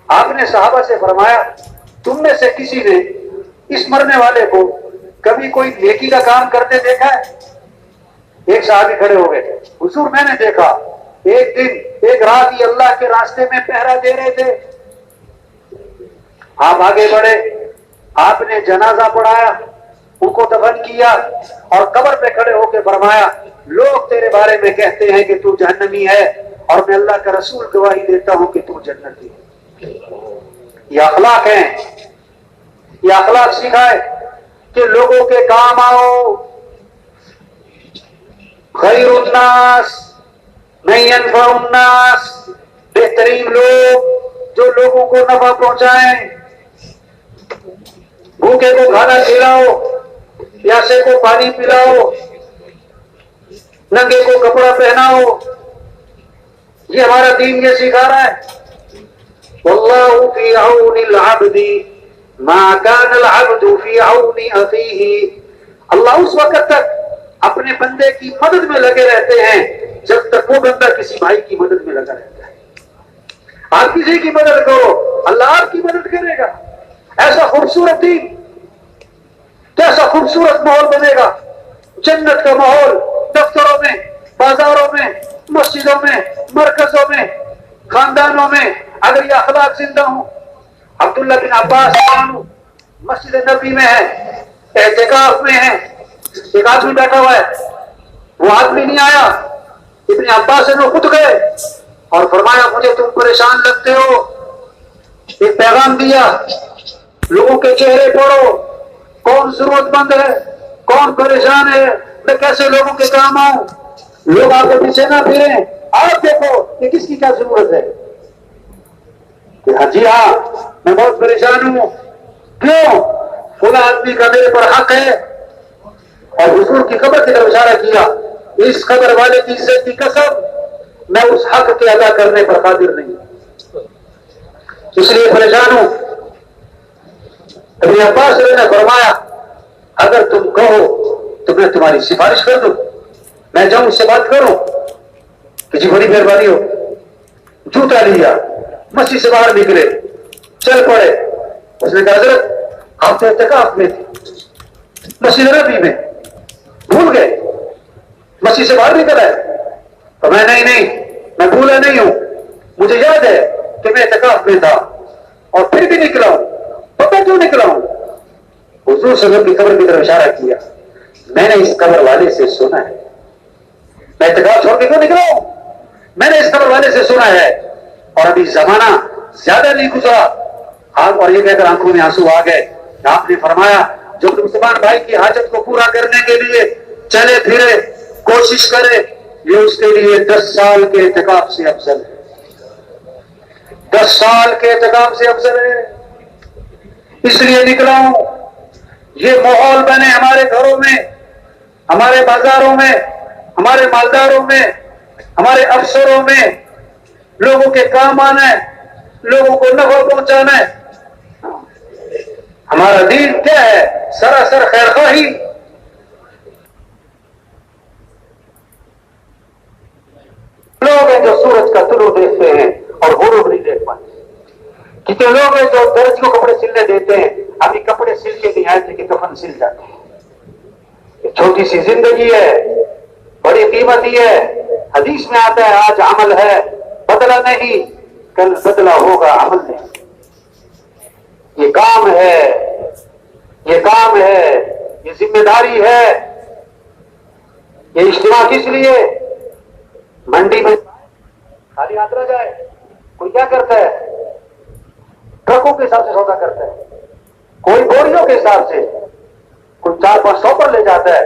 آپ نے صحابہ سے فرمایا تم میں سے کسی نے اس مرنے والے کو کبھی کوئی نیکی کا کام کرتے دیکھا ہے؟ ایک صحابی کھڑے ہو گئے، حضور میں نے دیکھا ایک دن ایک رات ہی اللہ کے راستے میں پہرا دے رہے تھے. آپ آگے بڑھے، آپ نے جنازہ پڑھایا، ان کو دفن کیا اور قبر پہ کھڑے ہو کے فرمایا لوگ تیرے بارے میں کہتے ہیں کہ تو جہنمی ہے اور میں اللہ کا رسول گواہی دیتا ہوں کہ تو جنتی ہے. یہ اخلاق ہیں. یہ اخلاق سکھائے کہ لوگوں کے کام آؤ. خیر الناس من ينفع الناس، بہترین لوگ جو لوگوں کو نفع پہنچائیں. بھوکے کو کھانا کھلاؤ، پیاسے کو پانی پلاؤ، ننگے کو کپڑا پہناؤ. یہ ہمارا دین یہ سکھا رہا ہے. واللہ فی عون العبد ما کان العبد فی عون اخیہ. اللہ اس وقت تک اپنے بندے کی مدد میں لگے رہتے ہیں جب تک وہ بندہ کسی بھائی کی مدد میں لگا رہتا ہے. آپ کسی کی مدد کرو، اللہ آپ کی مدد کرے گا. ایسا خوبصورت دین، کیسا خوبصورت ماحول بنے گا. جنت کا ماحول دفتروں میں، بازاروں میں، مسجدوں میں، مرکزوں میں، خاندانوں میں اگر یہ اخلاق زندہ ہوں. عبداللہ بن عباس مسجد نبی میں ہے، اعتکاف میں ہے. ایک آدمی بیٹھا ہوا ہے، وہ آدمی نہیں آیا. ابن عباس نے خود گئے اور فرمایا مجھے تم پریشان لگتے ہو. ایک پیغام دیا، لوگوں کے چہرے پڑھو، کون ضرورت مند ہے، کون پریشان ہے، میں کیسے لوگوں کے کام آؤں. لوگ آپ کے پیچھے نہ پھریں، آپ دیکھو کہ کس کی کیا ضرورت ہے. جی ہاں میں بہت پریشان ہوں. کیوں؟ فلاں آدمی کا میرے پر حق ہے. اور حضور کی قبر کی طرف اشارہ کیا، اس قبر والے کی عزت کی قسم میں اس حق کے ادا کرنے پر قادر نہیں، اس لیے پریشان ہوں. ابن عباس نے فرمایا اگر تم کہو تو میں تمہاری سفارش کر دوں، میں جاؤں اس سے بات کروں کہ جی بڑی مہربانی ہو. جوتا لیا، مسجد سے باہر نکلے، چل پڑے. اس نے کہا حضرت آپ تو اعتکاف میں تھے، مسجد نبی میں بھول گئے. مسجد سے باہر نکلا ہے؟ تو میں نہیں میں بھولا نہیں ہوں، مجھے یاد ہے کہ میں اعتکاف میں تھا اور پھر بھی نکلا ہوں. پتہ کیوں نکلا ہوں؟ حضور صلی اللہ علیہ وسلم کی قبر کی طرف اشارہ کیا. میں نے اس قبر والے سے سنا ہے. میں اعتکاف چھوڑ کے کیوں نکلا ہوں؟ میں نے اس قبر والے سے سنا ہے. اور ابھی زمانہ زیادہ نہیں گزرا اور یہ کہہ کر آنکھوں میں آنسو آ گئے. آپ نے فرمایا جو مسلمان بھائی کی حاجت کو پورا کرنے کے لیے چلے پھرے کوشش کرے، یہ اس کے لیے 10 سال کے اعتکاف سے افضل ہے. 10 سال کے اعتکاف سے افضل ہے. اس لیے نکلا ہوں. یہ ماحول بنے ہمارے گھروں میں، ہمارے بازاروں میں، ہمارے مالداروں میں، ہمارے افسروں میں، لوگوں کے کام آنا ہے، لوگوں کو نفع پہنچانا ہے. ہمارا دین کیا ہے؟ سراسر خیر خواہی. لوگ ہیں جو سورج کا طلوع دیکھتے ہیں اور غروب نہیں دیکھ پاتے. کتنے لوگ ہیں جو درج کو کپڑے سلنے دیتے ہیں، ابھی کپڑے سل کے نہیں آئے تھے کہ کفن سل جاتے ہیں. یہ چھوٹی سی زندگی ہے، بڑی قیمتی ہے. حدیث میں آتا ہے آج عمل ہے بدلہ نہیں، کل بدلہ ہوگا عمل نہیں. یہ کام ہے، یہ کام ہے، یہ ذمہ داری ہے. یہ اجتماع کس لیے؟ منڈی میں خالی ہاتھ نہ جائے. کوئی کیا کرتا ہے؟ ٹرکوں کے حساب سے سودا کرتا ہے، کوئی بوریوں کے حساب سے، کوئی 400-500 پر لے جاتا ہے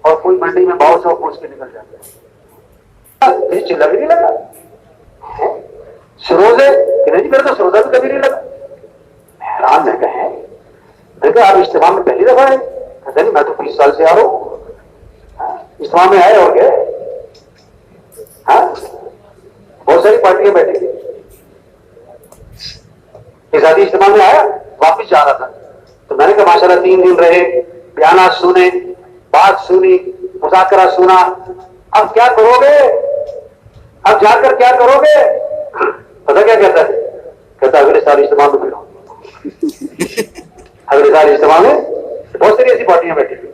اور کوئی منڈی میں 200 پوچھ کے نکل جاتا ہے. چلا بھی نہیں لگا. سروزے کہ نہیں میرا تو سروزہ بھی کبھی نہیں لگا. حیران میں کہیں دیکھا آپ اجتماع میں پہلی دفعہ ہے؟ کہتے نہیں میں تو 20 سال سے آ رہا ہوں. اجتماع میں آئے اور گئے. بہت ساری پارٹیاں بیٹھی تھی. اس آدھی اجتماع میں آیا واپس جا رہا تھا تو میں نے کہا ماشاءاللہ 3 دن رہے، بیانات سنے، بات سنی، مذاکرہ سنا. اب کیا کرو گے؟ اب جا کر کیا کرو گے؟ پتا کیا کہتا ہے؟ کہتا اگلے سال اجتماع میں ملو. اگلے سال اجتماع میں بہت ساری ایسی پارٹیاں بیٹھی تھی.